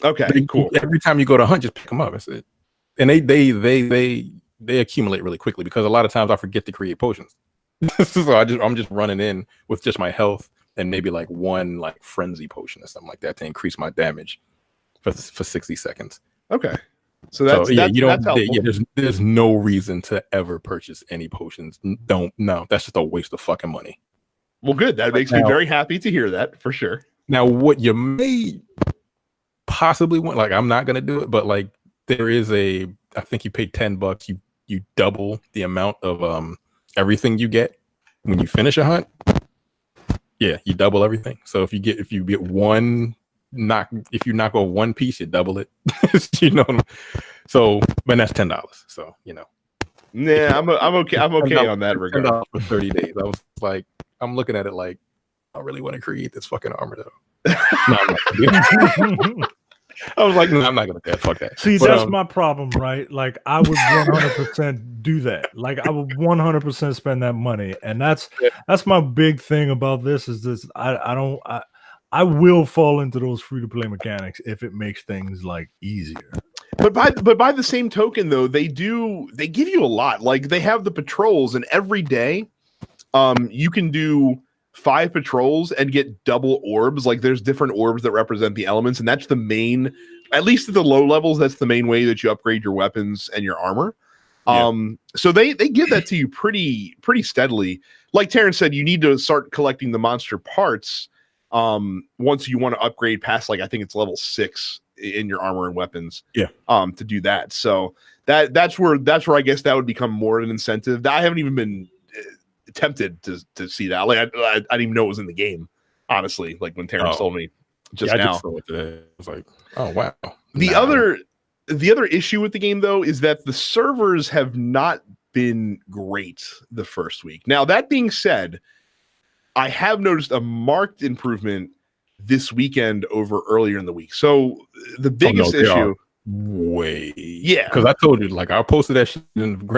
Okay, cool. Every time you go to hunt, just pick them up. That's it. And they accumulate really quickly because a lot of times I forget to create potions. So I'm just running in with just my health and maybe like one like frenzy potion or something like that to increase my damage for 60 seconds. Okay. So that's helpful. There's no reason to ever purchase any potions. That's just a waste of fucking money. Well, good. That makes me very happy to hear that for sure. Now, what you may possibly want, like I'm not gonna do it, but like there is I think you pay $10, you double the amount of everything you get when you finish a hunt. Yeah, you double everything. So if you get one if you knock off one piece, you double it. You know what I mean? So, but that's $10. So, you know. Yeah, I'm okay. I'm okay on that regard. $10 for 30 days. I was like, I'm looking at it like, I really want to create this fucking armor though. No, I was like, no, I'm not gonna do that. Fuck that. See, that's my problem, right? Like, I would 100% do that. Like, I would 100% spend that money, and that's my big thing about this. Is this? I will fall into those free to play mechanics if it makes things like easier. But by the same token, though, they give you a lot. Like they have the patrols, and every day, you can do 5 patrols and get double orbs. Like there's different orbs that represent the elements, and that's the main, at least at the low levels, that's the main way that you upgrade your weapons and your armor. So they give that to you pretty steadily. Like Terrence said, you need to start collecting the monster parts once you want to upgrade past, like I think it's level 6 in your armor and weapons. To do that. So that's where I guess that would become more of an incentive. I haven't even been tempted to see that. Like I didn't even know it was in the game, honestly. Like when Terrence told me just now. I was like, oh wow. The other issue with the game though is that the servers have not been great the first week. Now that being said, I have noticed a marked improvement this weekend over earlier in the week. So the biggest issue because I told you, like I posted that shit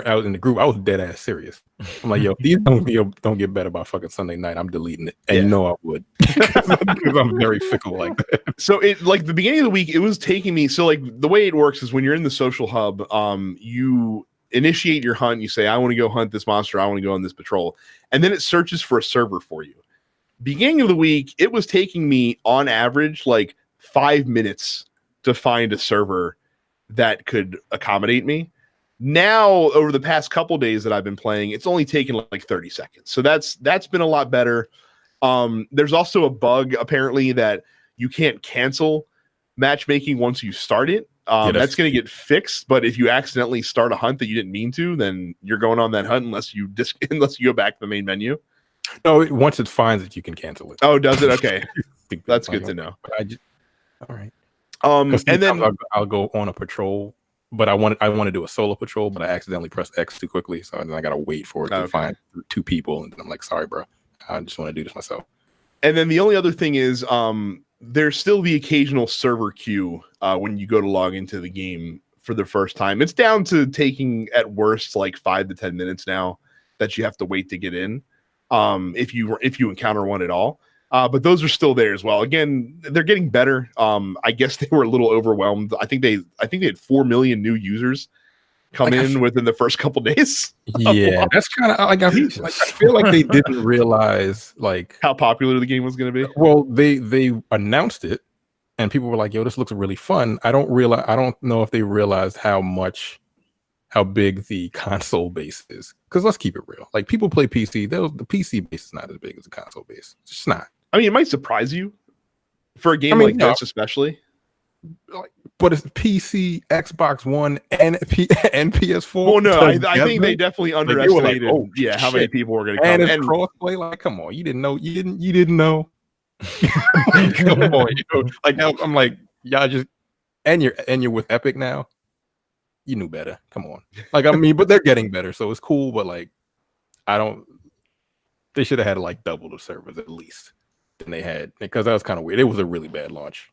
out in the group. I was dead ass serious. I'm like, yo, these don't get better by fucking Sunday night, I'm deleting it. And you know I would, because I'm very fickle like that. So it, like the beginning of the week, it was taking me. So like the way it works is when you're in the social hub, you initiate your hunt. You say, I want to go hunt this monster. I want to go on this patrol. And then it searches for a server for you. Beginning of the week, it was taking me on average like 5 minutes to find a server that could accommodate me. Now, over the past couple days that I've been playing, it's only taken like 30 seconds. So that's been a lot better. There's also a bug apparently that you can't cancel matchmaking once you start it. That's going to get fixed, but if you accidentally start a hunt that you didn't mean to, then you're going on that hunt unless you go back to the main menu. No, once it finds it, you can cancel it. Oh, does it? Okay, that's good to know. All right. And then I'll go on a patrol, but I want to do a solo patrol, but I accidentally pressed X too quickly, so then I gotta wait for it to find 2 people, and I'm like, sorry, bro, I just want to do this myself. And then the only other thing is, there's still the occasional server queue when you go to log into the game for the first time. It's down to taking at worst like 5 to 10 minutes now that you have to wait to get in, if you encounter one at all. But those are still there as well. Again, they're getting better. I guess they were a little overwhelmed. I think they had 4 million new users come in within the first couple days. Yeah, that's kind of like I feel like they didn't realize like how popular the game was going to be. Well, they announced it, and people were like, "Yo, this looks really fun." I don't know if they realized how big the console base is. Because let's keep it real. Like people play PC. The PC base is not as big as the console base. It's just not. I mean, it might surprise you for a game like this, especially. But it's PC, Xbox One, and PS4. Well, no, I think they definitely underestimated. How many people were going to come. And it's crossplay. Like, come on, you didn't know. You didn't know. Come on, like I'm like y'all just and you're with Epic now. You knew better. Come on, like I mean, but they're getting better, so it's cool. But like, they should have had like double the servers at least than they had, because that was kind of weird. It was a really bad launch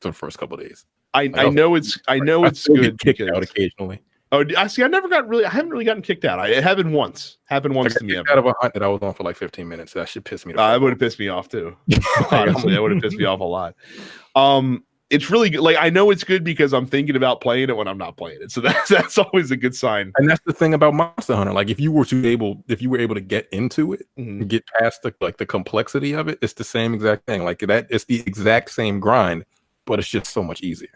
for the first couple of days. I know it's good. Kicked out occasionally. Oh, I see. I haven't really gotten kicked out. It happened once. To me. Out of a hunt that I was on for like 15 minutes. That should piss me off. It would have pissed me off too. Honestly, that would have pissed me off a lot. It's really good. Like I know it's good because I'm thinking about playing it when I'm not playing it. So that's always a good sign. And that's the thing about Monster Hunter. Like if you were able to get into it and get past the complexity of it, it's the same exact thing. Like that, it's the exact same grind, but it's just so much easier.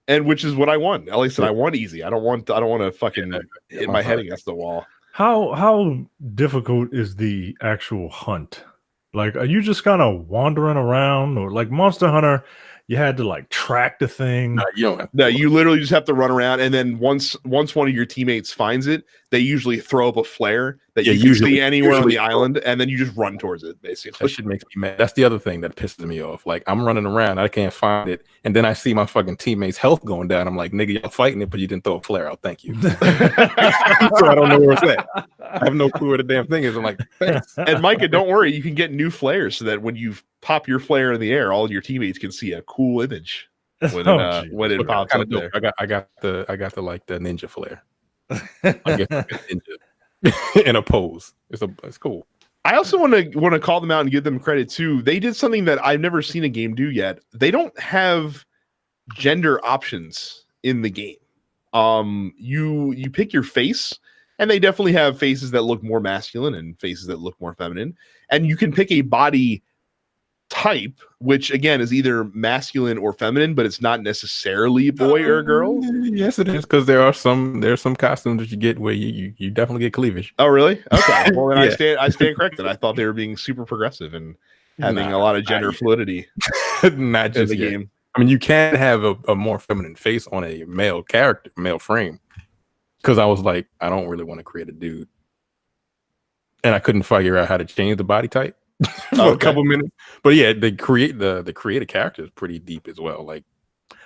And which is what I want. At least I want easy. I don't want to fucking hit my head against the wall. How difficult is the actual hunt? Like, are you just kind of wandering around, or like Monster Hunter? You had to like track the thing. No, you don't. No, you literally just have to run around, and then once one of your teammates finds it, they usually throw up a flare that you can see anywhere on the island, and then you just run towards it. Basically, that shit makes me mad. That's the other thing that pisses me off. Like I'm running around, I can't find it, and then I see my fucking teammates' health going down. I'm like, nigga, y'all fighting it, but you didn't throw a flare out. Thank you. So I don't know where it's at. I have no clue where the damn thing is. I'm like, thanks. And Micah, don't worry, you can get new flares so that when you pop your flare in the air, all your teammates can see a cool image when it pops up there. I got the ninja flare. I get ninja in a pose. It's cool. I also want to call them out and give them credit too. They did something that I've never seen a game do yet. They don't have gender options in the game. You pick your face, and they definitely have faces that look more masculine and faces that look more feminine. And you can pick a body type, which again is either masculine or feminine, but it's not necessarily a boy or a girl. Yes, it is, because there's some costumes that you get where you definitely get cleavage. Oh, really? Okay. Well, then yeah. I stand corrected. I thought they were being super progressive and having a lot of gender fluidity. Not just in the game. I mean, you can have a more feminine face on a male frame. Because I was like, I don't really want to create a dude, and I couldn't figure out how to change the body type. For a couple minutes, but yeah, they create the creative character is pretty deep as well. Like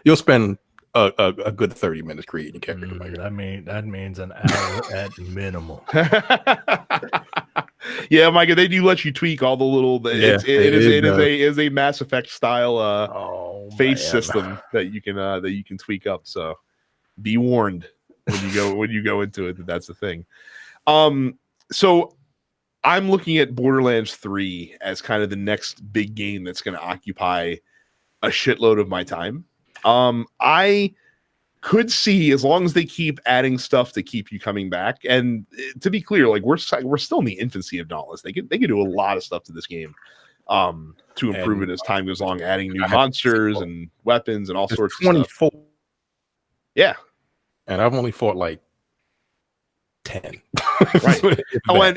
you'll spend a good 30 minutes creating a character. That means an hour at minimum. Yeah, Micah, they do let you tweak all the little. It is a Mass Effect style face system that you can tweak up. So be warned when you go into it that's the thing. So I'm looking at Borderlands 3 as kind of the next big game that's going to occupy a shitload of my time. I could see, as long as they keep adding stuff to keep you coming back, and to be clear, like we're still in the infancy of Dauntless. They could do a lot of stuff to this game to improve it as time goes along, adding new monsters and weapons and all sorts of 24. stuff. 24. Yeah. And I've only fought like 10. Right.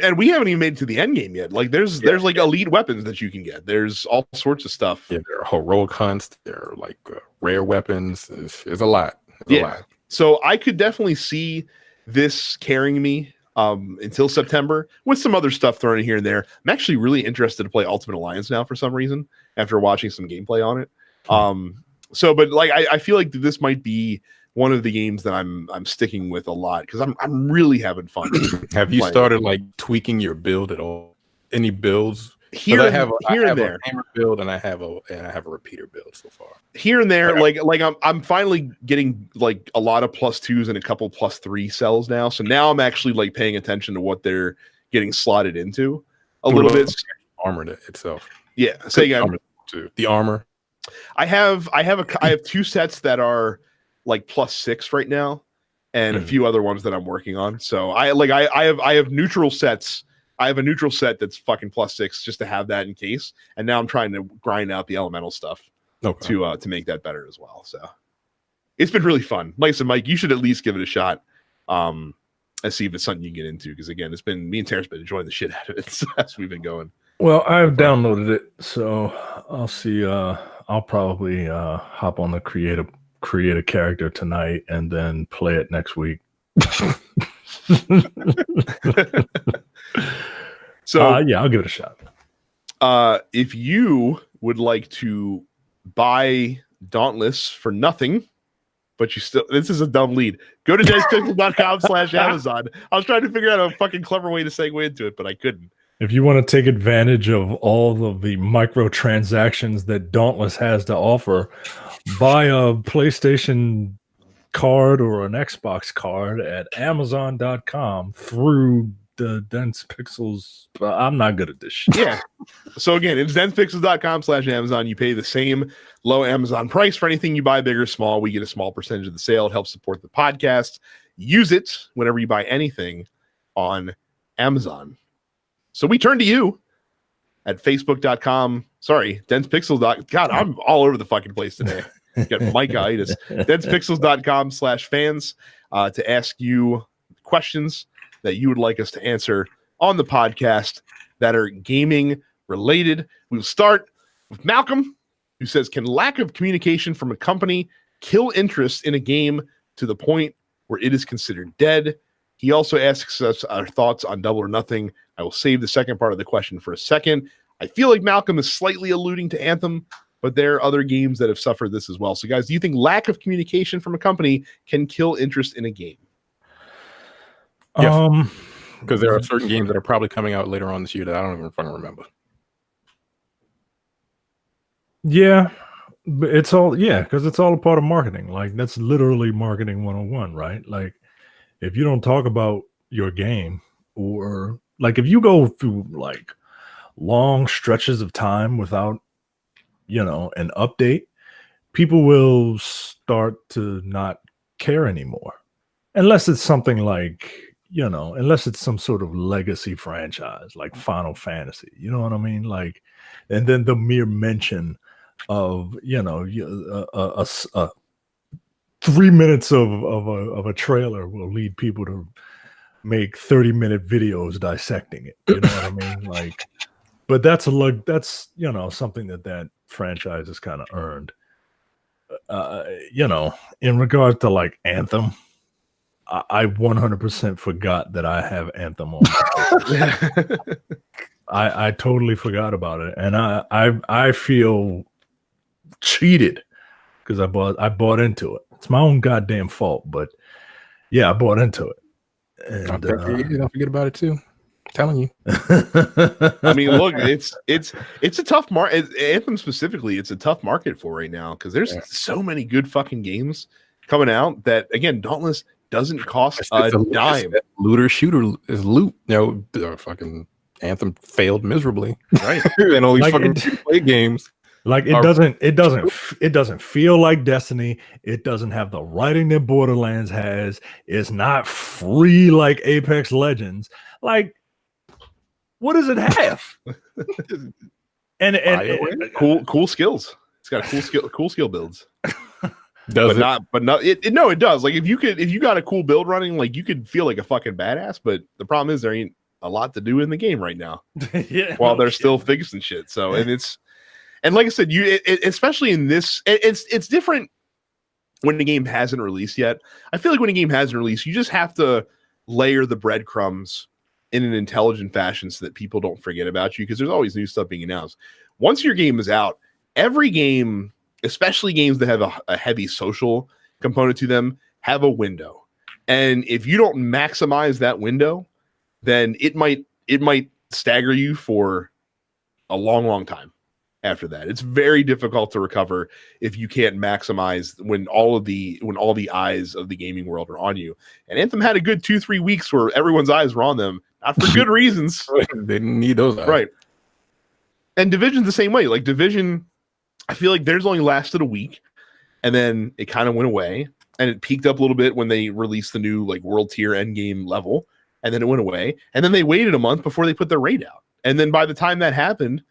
And we haven't even made it to the end game yet. Like there's like elite weapons that you can get. There's all sorts of stuff. Yeah, there are heroic hunts. There are like rare weapons. It's a lot. It's a lot. So I could definitely see this carrying me until September with some other stuff thrown in here and there. I'm actually really interested to play Ultimate Alliance now for some reason after watching some gameplay on it. But like I feel like this might be one of the games that I'm sticking with a lot because I'm really having fun. Have you started like tweaking your build at all? Any builds? Here I have and there. A hammer build and I have a repeater build so far. Here and there, like I'm finally getting like a lot of +2s and a couple +3 cells now. So now I'm actually like paying attention to what they're getting slotted into a little bit. Armor itself. Yeah. Say again. The armor. I have 2 sets that are like +6 right now, and a few other ones that I'm working on. So I have neutral sets. I have a neutral set that's fucking +6 just to have that in case. And now I'm trying to grind out the elemental stuff to make that better as well. So it's been really fun. Like I said, Mike, you should at least give it a shot. And see if it's something you can get into. Because again, it's been me and Terrence been enjoying the shit out of it as we've been going. Well, I've downloaded it, so I'll see. I'll probably hop on the create a character tonight and then play it next week. So yeah, I'll give it a shot. If you would like to buy Dauntless for nothing, but this is a dumb lead. Go to denspixel.com/Amazon. I was trying to figure out a fucking clever way to segue into it, but I couldn't. If you want to take advantage of all of the microtransactions that Dauntless has to offer, buy a PlayStation card or an Xbox card at Amazon.com through the Dense Pixels. I'm not good at this shit. Yeah. So again, it's denspixels.com/Amazon. You pay the same low Amazon price for anything you buy, big or small. We get a small percentage of the sale. It helps support the podcast. Use it whenever you buy anything on Amazon. So we turn to you at facebook.com. Sorry, denspixels. God, I'm all over the fucking place today. Got Micah-itis. denspixels.com/fans to ask you questions that you would like us to answer on the podcast that are gaming related. We'll start with Malcolm, who says, can lack of communication from a company kill interest in a game to the point where it is considered dead? He also asks us our thoughts on Double or Nothing. I will save the second part of the question for a second. I feel like Malcolm is slightly alluding to Anthem, but there are other games that have suffered this as well. So, guys, do you think lack of communication from a company can kill interest in a game? Yes. Because there are certain games that are probably coming out later on this year that I don't even fucking remember. Yeah, but because it's all a part of marketing. Like, that's literally marketing 101, right? Like, if you don't talk about your game, or like if you go through like long stretches of time without, an update, people will start to not care anymore. Unless it's something like, unless it's some sort of legacy franchise like Final Fantasy, you know what I mean? Like, and then the mere mention of, a 3 minutes of a trailer will lead people to make 30-minute videos dissecting it. You know what I mean? Like, but that's something that franchise has kind of earned. In regard to like Anthem, I 100% forgot that I have Anthem on. I totally forgot about it, and I feel cheated because I bought into it. It's my own goddamn fault, but yeah, I bought into it. And don't forget about it too. I'm telling you. I mean, look, it's a tough market. Anthem specifically, it's a tough market for right now because there's so many good fucking games coming out that, again, Dauntless doesn't cost a dime. Looter shooter is loot. Fucking Anthem failed miserably, right? And only fucking play games. Like it doesn't feel like Destiny. It doesn't have the writing that Borderlands has. It's not free like Apex Legends. Like, what does it have? and cool skills. It's got cool skill builds. Does but not it no, it does. Like if you got a cool build running, like you could feel like a fucking badass, but the problem is there ain't a lot to do in the game right now. Yeah, while they're still fixing shit. So and like I said, especially in this, it's different when the game hasn't released yet. I feel like when a game hasn't released, you just have to layer the breadcrumbs in an intelligent fashion so that people don't forget about you, because there's always new stuff being announced. Once your game is out, every game, especially games that have a heavy social component to them, have a window. And if you don't maximize that window, then it might stagger you for a long, long time after that. It's very difficult to recover if you can't maximize when all the eyes of the gaming world are on you. And Anthem had a good 2-3 weeks where everyone's eyes were on them, not for good reasons. They didn't need those eyes. Right. And Division's the same way. Like Division, I feel like theirs only lasted a week, and then it kind of went away, and it peaked up a little bit when they released the new like world tier endgame level, and then it went away, and then they waited a month before they put their raid out. And then by the time that happened,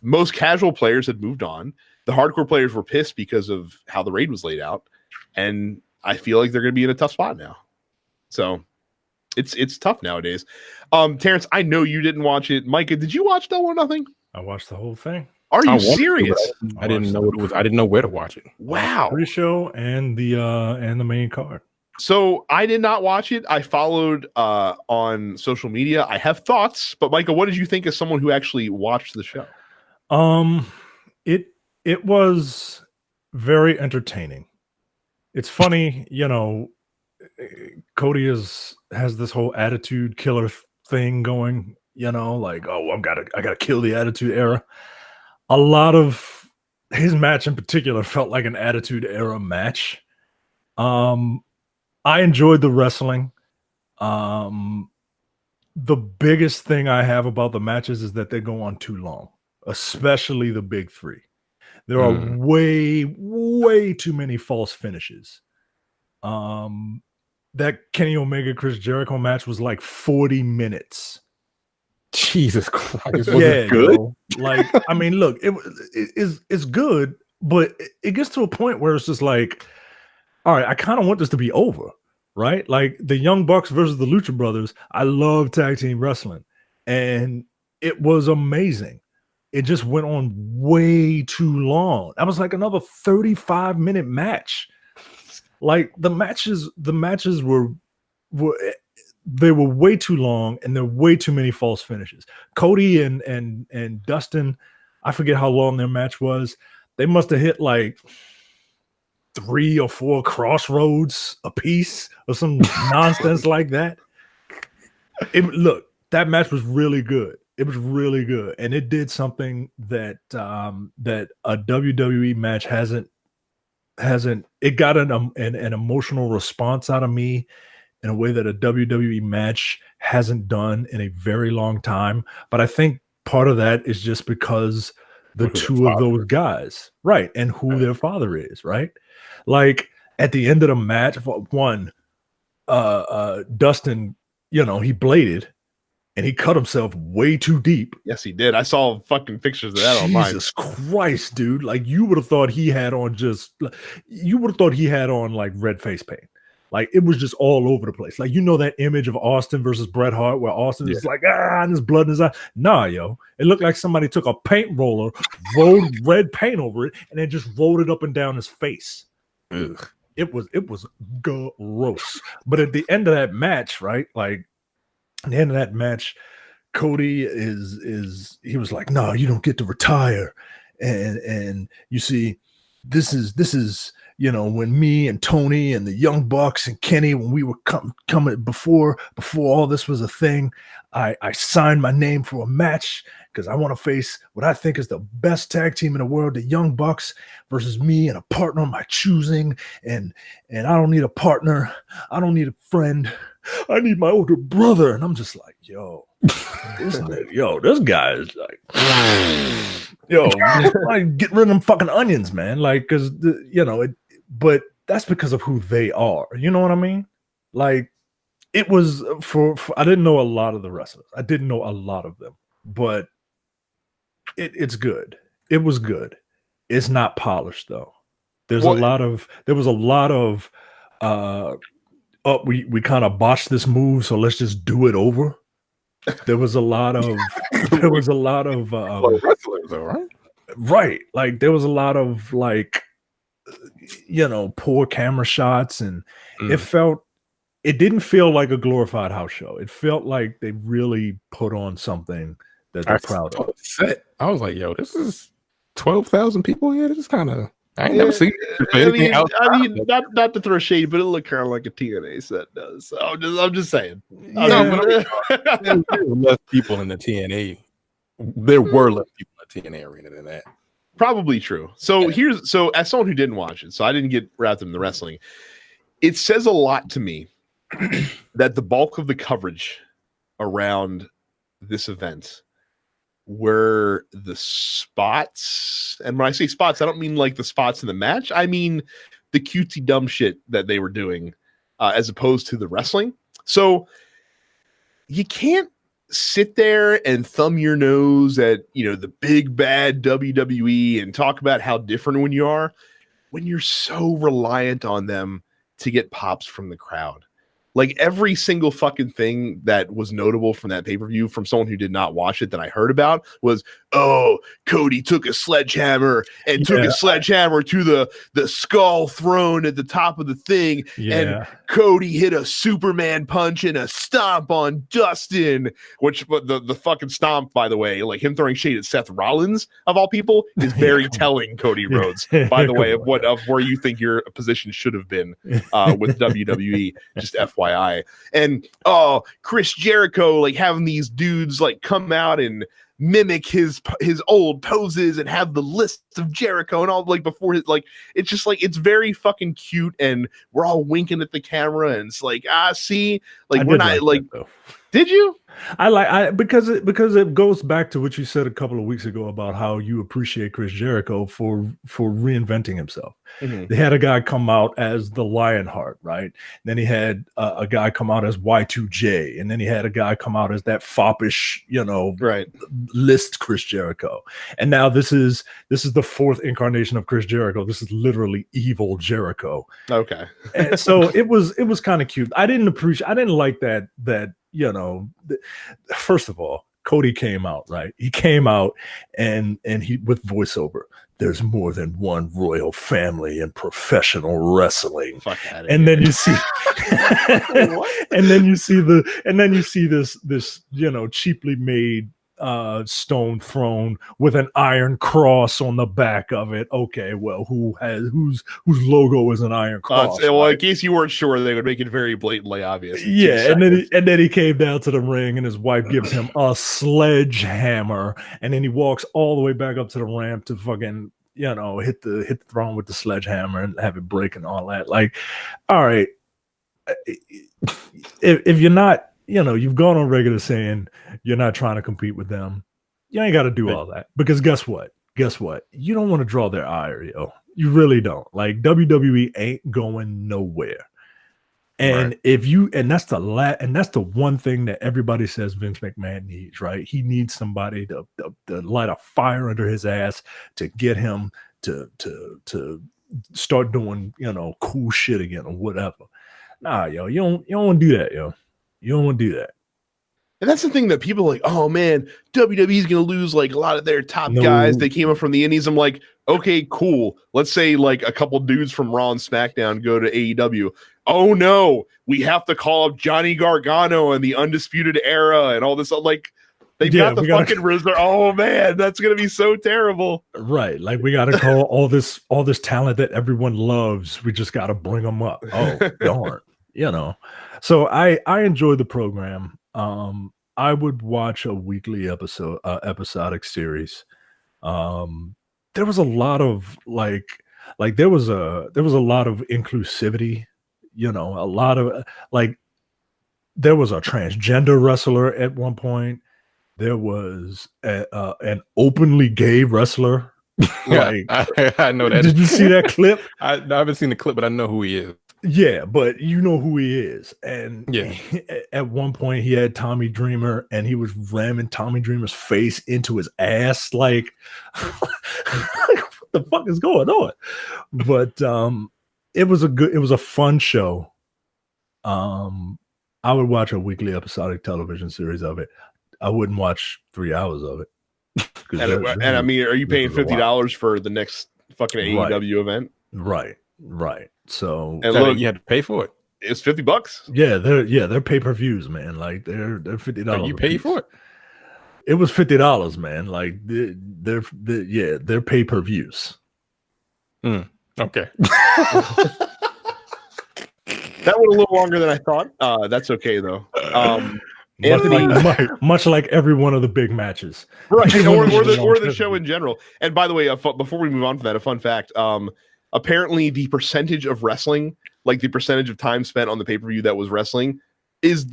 most casual players had moved on. The hardcore players were pissed because of how the raid was laid out, and I feel like they're going to be in a tough spot now. So it's tough nowadays. Terrence, I know you didn't watch it. Micah, did you watch Double or Nothing? I watched the whole thing. Are you serious? I didn't know what it was. I didn't know where to watch it. Wow. Pre-show and the main card. So I did not watch it. I followed on social media. I have thoughts, but Micah, what did you think as someone who actually watched the show? It was very entertaining. It's funny, Cody has this whole attitude killer thing going, like, oh, I gotta kill the attitude era. A lot of his match in particular felt like an attitude era match. I enjoyed the wrestling. The biggest thing I have about the matches is that they go on too long, especially the big three. There are way too many false finishes. That Kenny Omega Chris Jericho match was like 40 minutes. Jesus Christ. Was good? Like, I mean, look, it's good, but it gets to a point where it's just like, all right, I kind of want this to be over, right? Like the Young Bucks versus the Lucha Brothers. I love tag team wrestling, and it was amazing. It just went on way too long. That was like another 35-minute match. Like the matches were way too long, and there were way too many false finishes. Cody and Dustin, I forget how long their match was. They must have hit like 3 or 4 crossroads a piece or some nonsense like that. Look, that match was really good. It was really good, and it did something that that a WWE match hasn't. It got an emotional response out of me in a way that a WWE match hasn't done in a very long time. But I think part of that is just because the two of those guys, right, and who their father is, right? Like at the end of the match, one, Dustin, he bladed and he cut himself way too deep. Yes, he did. I saw fucking pictures of that online. Jesus Christ, dude! Like you would have thought he had on like red face paint. Like it was just all over the place. Like that image of Austin versus Bret Hart, where Austin is like and there's blood in his eye. Nah, yo, it looked like somebody took a paint roller, rolled red paint over it, and then just rolled it up and down his face. Ugh. It was gross. But at the end of that match, right? Like at the end of that match, Cody he was like, no, you don't get to retire. And you see, this is when me and Tony and the Young Bucks and Kenny, when we were coming before all this was a thing, I signed my name for a match because I want to face what I think is the best tag team in the world, the Young Bucks versus me and a partner of my choosing. And I don't need a partner. I don't need a friend. I need my older brother. And I'm just like, this guy is like, like get rid of them fucking onions, man. Like, because but that's because of who they are. You know what I mean? Like, it was for I didn't know a lot of the wrestlers. I didn't know a lot of them, but it's good. It was good. It's not polished though. There was a lot of we kind of botched this move, so let's just do it over. There was a lot of wrestlers though, right? Right. Like there was a lot of like, poor camera shots, and it didn't feel like a glorified house show. It felt like they really put on something that they're proud of. I was like, yo, this is 12,000 people here. This is kind of, I ain't never seen anything else. I mean, not to throw shade, but it looked kind of like a TNA set does. So I'm just saying. There were less people in the TNA. There were less people in the TNA arena than that. Probably true. So as someone who didn't watch it, so I didn't get wrapped up in the wrestling. It says a lot to me that the bulk of the coverage around this event were the spots. And when I say spots, I don't mean like the spots in the match. I mean the cutesy dumb shit that they were doing as opposed to the wrestling. So you can't sit there and thumb your nose at, the big bad WWE and talk about how different when you're so reliant on them to get pops from the crowd. Like every single fucking thing that was notable from that pay-per-view from someone who did not watch it that I heard about was, oh, Cody took a sledgehammer and took a sledgehammer to the skull throne at the top of the thing. Yeah. And Cody hit a Superman punch and a stomp on Dustin, which the fucking stomp, by the way, like him throwing shade at Seth Rollins of all people is very telling, Cody Rhodes, by the way, of where you think your position should have been with WWE, just FYI. And Chris Jericho, like having these dudes like come out and mimic his old poses and have the list of Jericho and all, like before his, like, it's just like, it's very fucking cute, and we're all winking at the camera, and it's like, see, like we're not like did you? Because it goes back to what you said a couple of weeks ago about how you appreciate Chris Jericho for reinventing himself. Mm-hmm. They had a guy come out as the Lionheart, right? Then he had a guy come out as Y2J, and then he had a guy come out as that foppish, list Chris Jericho. And now this is the fourth incarnation of Chris Jericho. This is literally evil Jericho. Okay. And so it was kind of cute. I didn't like that. First of all, Cody came out, right? He came out and he with voiceover. There's more than one royal family in professional wrestling. And then you see and then you see this cheaply made stone throne with an iron cross on the back of it. Okay, well, whose logo is an iron cross? Well, in case you weren't sure, they would make it very blatantly obvious. Yeah, and then he came down to the ring, and his wife gives him a sledgehammer, and then he walks all the way back up to the ramp to fucking hit the throne with the sledgehammer and have it break and all that. Like, all right, if you're not, you've gone on regular saying you're not trying to compete with them, you ain't got to do all that, because guess what? You don't want to draw their ire, yo. You really don't. Like, WWE ain't going nowhere. And that's the one thing that everybody says Vince McMahon needs, right? He needs somebody to light a fire under his ass to get him to start doing, cool shit again or whatever. Nah, yo, you don't want to do that, yo. You don't want to do that. And that's the thing that people are like, oh man, WWE's going to lose like a lot of their top guys. They came up from the indies. I'm like, okay, cool. Let's say like a couple dudes from Raw and SmackDown go to AEW. Oh no, we have to call up Johnny Gargano and the Undisputed Era and all this. Like, they've got the fucking reserve. Oh man, that's going to be so terrible. Right. Like, we got to call all this talent that everyone loves. We just got to bring them up. Oh, darn. So I enjoy the program. I would watch a weekly episodic series. There was a lot of there was a lot of inclusivity, a lot of there was a transgender wrestler at one point. There was an openly gay wrestler. I know that. Did you see that clip? I haven't seen the clip, but I know who he is. Yeah, but you know who he is. And at one point he had Tommy Dreamer, and he was ramming Tommy Dreamer's face into his ass. Like the fuck is going on? But it was a fun show. I would watch a weekly episodic television series of it. I wouldn't watch 3 hours of it. And I mean, are you paying $50 for the next fucking AEW event? Right. So and look, you had to pay for it. It's $50. Yeah, they're pay-per-views, man. Like they're $50. You paid for it. It was $50, man. Like they're pay-per-views. Okay. That went a little longer than I thought. That's okay though. Much like every one of the big matches, right? or the show in general. And by the way, before we move on from that, a fun fact: apparently, the percentage of wrestling, like the percentage of time spent on the pay-per-view that was wrestling, is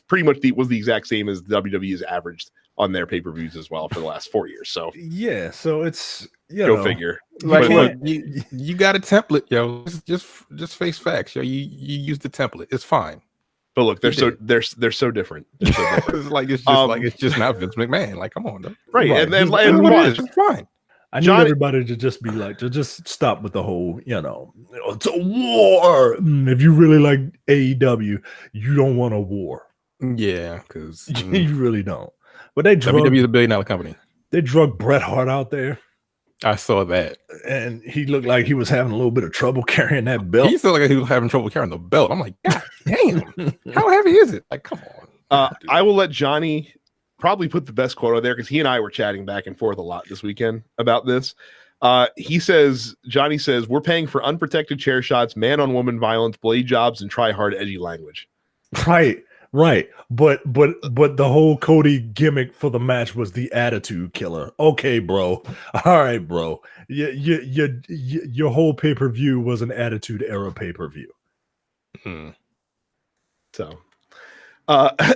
pretty much the exact same as WWE has averaged on their pay-per-views as well for the last 4 years. So yeah, so it's go figure. Like, look, you got a template, yo. Just face facts, yo. You use the template. It's fine. But look, they're so different. They're so different. it's just not Vince McMahon. Like, come on, though. Right. And it's fine. I need everybody to just be like, to just stop with the whole, it's a war. If you really like AEW, you don't want a war. Yeah, because you really don't. But WWE is a $1 billion company. They drug Bret Hart out there. I saw that. And he looked like he was having a little bit of trouble carrying that belt. He felt like he was having trouble carrying the belt. I'm like, God damn, how heavy is it? Like, come on. I will let Johnny probably put the best quote out there because he and I were chatting back and forth a lot this weekend about this. Johnny says, we're paying for unprotected chair shots, man-on-woman violence, blade jobs, and try-hard edgy language. Right. But the whole Cody gimmick for the match was the attitude killer. Okay, bro. All right, bro. Your whole pay-per-view was an attitude era pay-per-view. So,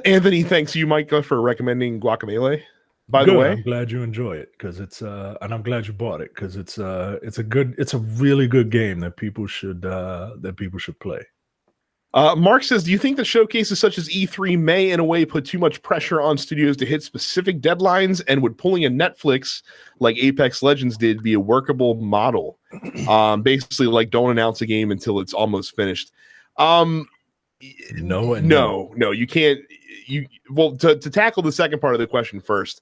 Anthony, thanks you, Micah, for recommending Guacamelee. By the way, I'm glad you enjoy it because it's and I'm glad you bought it because it's a really good game that people should play. Mark says, do you think that showcases such as E3 may in a way put too much pressure on studios to hit specific deadlines, and would pulling a Netflix like Apex Legends did be a workable model? Basically like don't announce a game until it's almost finished. No, you can't. To tackle the second part of the question first,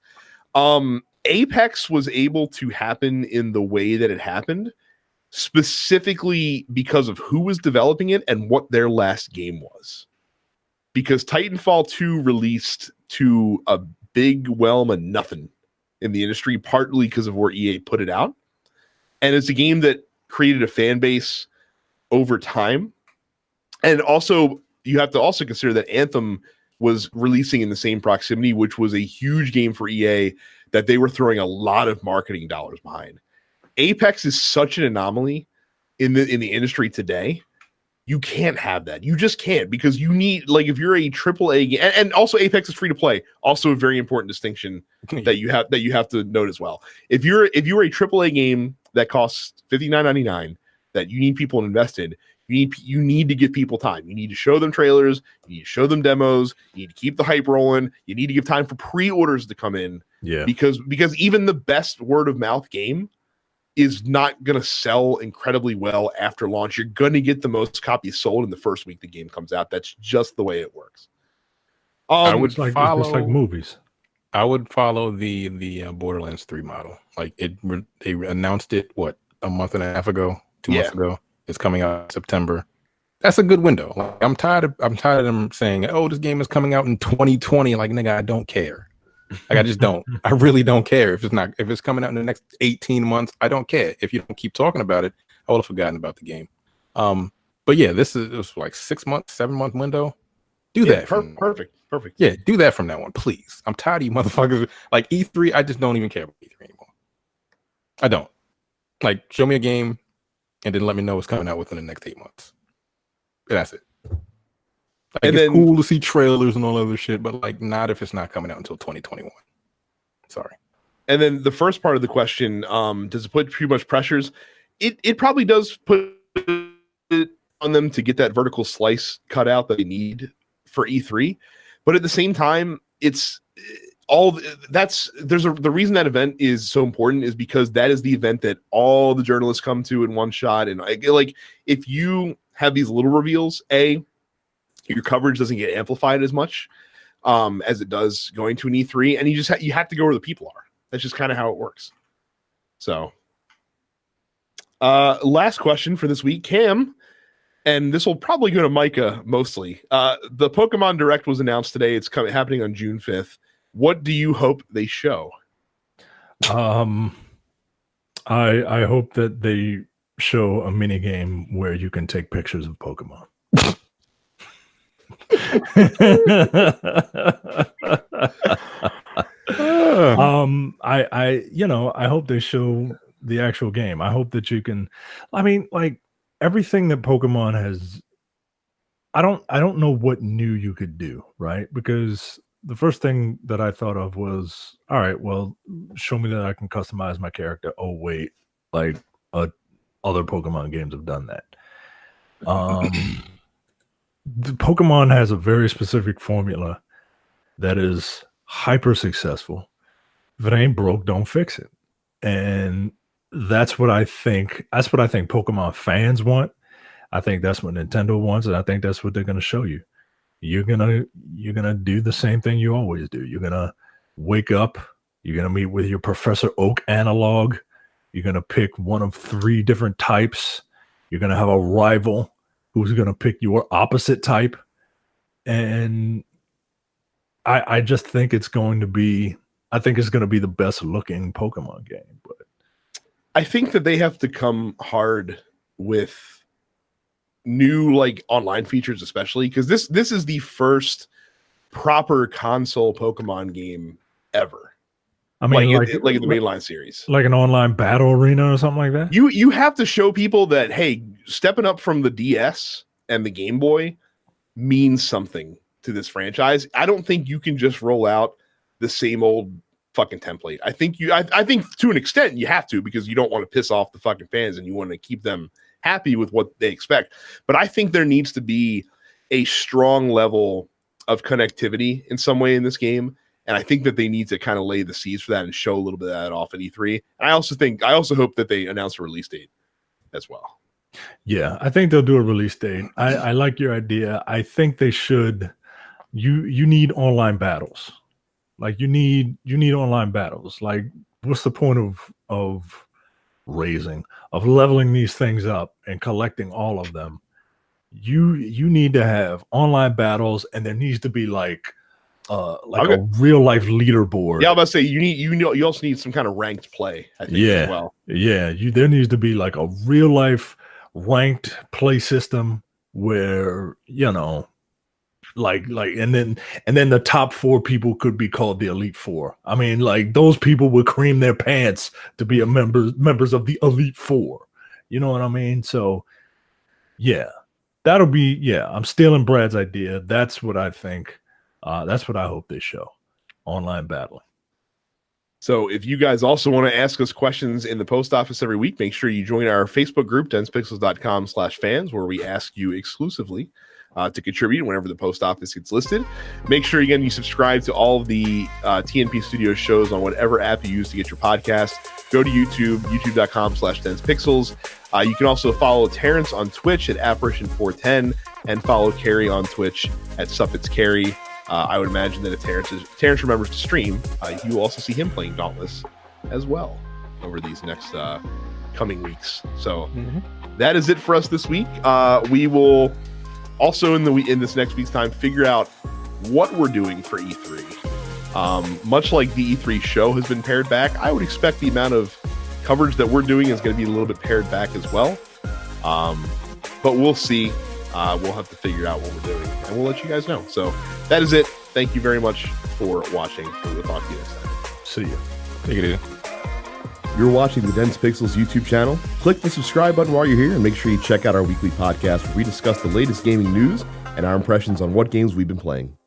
Apex was able to happen in the way that it happened specifically because of who was developing it and what their last game was. Because Titanfall 2 released to a big whelm of nothing in the industry, partly because of where EA put it out. And it's a game that created a fan base over time. And also, you have to also consider that Anthem was releasing in the same proximity, which was a huge game for EA that they were throwing a lot of marketing dollars behind. Apex is such an anomaly in the industry today. You can't have that. You just can't, because you need, like, if you're a AAA game, and also Apex is free to play, also a very important distinction that you have to note as well. If you're a AAA game that costs $59.99 that you need people invested, you need to give people time. You need to show them trailers. You need to show them demos. You need to keep the hype rolling. You need to give time for pre-orders to come in. Yeah. Because even the best word of mouth game is not going to sell incredibly well after launch. You're going to get the most copies sold in the first week the game comes out. That's just the way it works. It's like movies. I would follow the Borderlands 3 model. Like they announced it a month and a half ago, 2 months ago. It's coming out in September. That's a good window. Like, I'm tired of them saying, "Oh, this game is coming out in 2020." Like, nigga, I don't care. Like, I just don't. I really don't care if it's coming out in the next 18 months. I don't care. If you don't keep talking about it, I would have forgotten about the game. But yeah, it was like 6 months, 7-month window. Do that. Perfect. Yeah, do that from now on, please. I'm tired of you motherfuckers. Like E3, I just don't even care about E3 anymore. I don't. Like, show me a game and then let me know what's coming out within the next 8 months. And that's it. Like, and it's cool to see trailers and all other shit, but like not if it's not coming out until 2021. Sorry. And then the first part of the question, does it put too much pressures? It probably does put it on them to get that vertical slice cut out that they need for E3. But at the same time, it's the reason that event is so important is because that is the event that all the journalists come to in one shot. And like, if you have these little reveals, your coverage doesn't get amplified as much as it does going to an E3, and you have to go where the people are. That's just kind of how it works. So, last question for this week, Cam, and this will probably go to Micah mostly. The Pokemon Direct was announced today. It's happening on June 5th. What do you hope they show? I hope that they show a mini game where you can take pictures of Pokemon. I hope they show the actual game. I hope that you can, like everything that Pokemon has, I don't know what new you could do, right? Because the first thing that I thought of was, all right, well, show me that I can customize my character. Oh wait, like other Pokemon games have done that. The Pokemon has a very specific formula that is hyper successful. If it ain't broke, don't fix it. And that's what I think. That's what I think Pokemon fans want. I think that's what Nintendo wants, and I think that's what they're going to show you. You're gonna do the same thing you always do. You're gonna wake up. You're gonna meet with your Professor Oak analog. You're gonna pick one of 3 different types. You're gonna have a rival who's gonna pick your opposite type, and I just think it's going to be. I think it's going to be the best looking Pokemon game. But I think that they have to come hard with new like online features, especially because this is the first proper console Pokemon game ever. I mean, like in the mainline series, like an online battle arena or something like that. You have to show people that, hey, stepping up from the DS and the Game Boy means something to this franchise. I don't think you can just roll out the same old fucking template. I think to an extent you have to, because you don't want to piss off the fucking fans and you want to keep them happy with what they expect. But I think there needs to be a strong level of connectivity in some way in this game. And I think that they need to kind of lay the seeds for that and show a little bit of that off at E3. And I also hope that they announce a release date as well. Yeah, I think they'll do a release date. I like your idea. I think they should. You need online battles. Like you need online battles. Like, what's the point of leveling these things up and collecting all of them? You need to have online battles, and there needs to be like a real life leaderboard. Yeah, I was about to say you also need some kind of ranked play, I think, as well. Yeah, there needs to be like a real life ranked play system where, like and then the top 4 people could be called the Elite 4. I mean, like, those people would cream their pants to be members of the Elite 4. You know what I mean? So yeah, that'll be, I'm stealing Brad's idea. That's what I think. That's what I hope they show. Online battling. So if you guys also want to ask us questions in the post office every week, make sure you join our Facebook group, densepixels.com/fans, where we ask you exclusively to contribute whenever the post office gets listed. Make sure, again, you subscribe to all of the TNP Studios shows on whatever app you use to get your podcast. Go to YouTube, youtube.com/densepixels. You can also follow Terrence on Twitch at Apparition410 and follow Carrie on Twitch at SuffitsCarrie. I would imagine that if Terrence remembers to stream, you will also see him playing Dauntless as well over these next coming weeks. So that is it for us this week. We will also in this next week's time figure out what we're doing for E3. Much like the E3 show has been pared back, I would expect the amount of coverage that we're doing is going to be a little bit pared back as well. But we'll see. We'll have to figure out what we're doing, and we'll let you guys know. So that is it. Thank you very much for watching, and we'll talk to you next time. See you. Take it easy. You're watching the Dense Pixels YouTube channel. Click the subscribe button while you're here, and make sure you check out our weekly podcast where we discuss the latest gaming news and our impressions on what games we've been playing.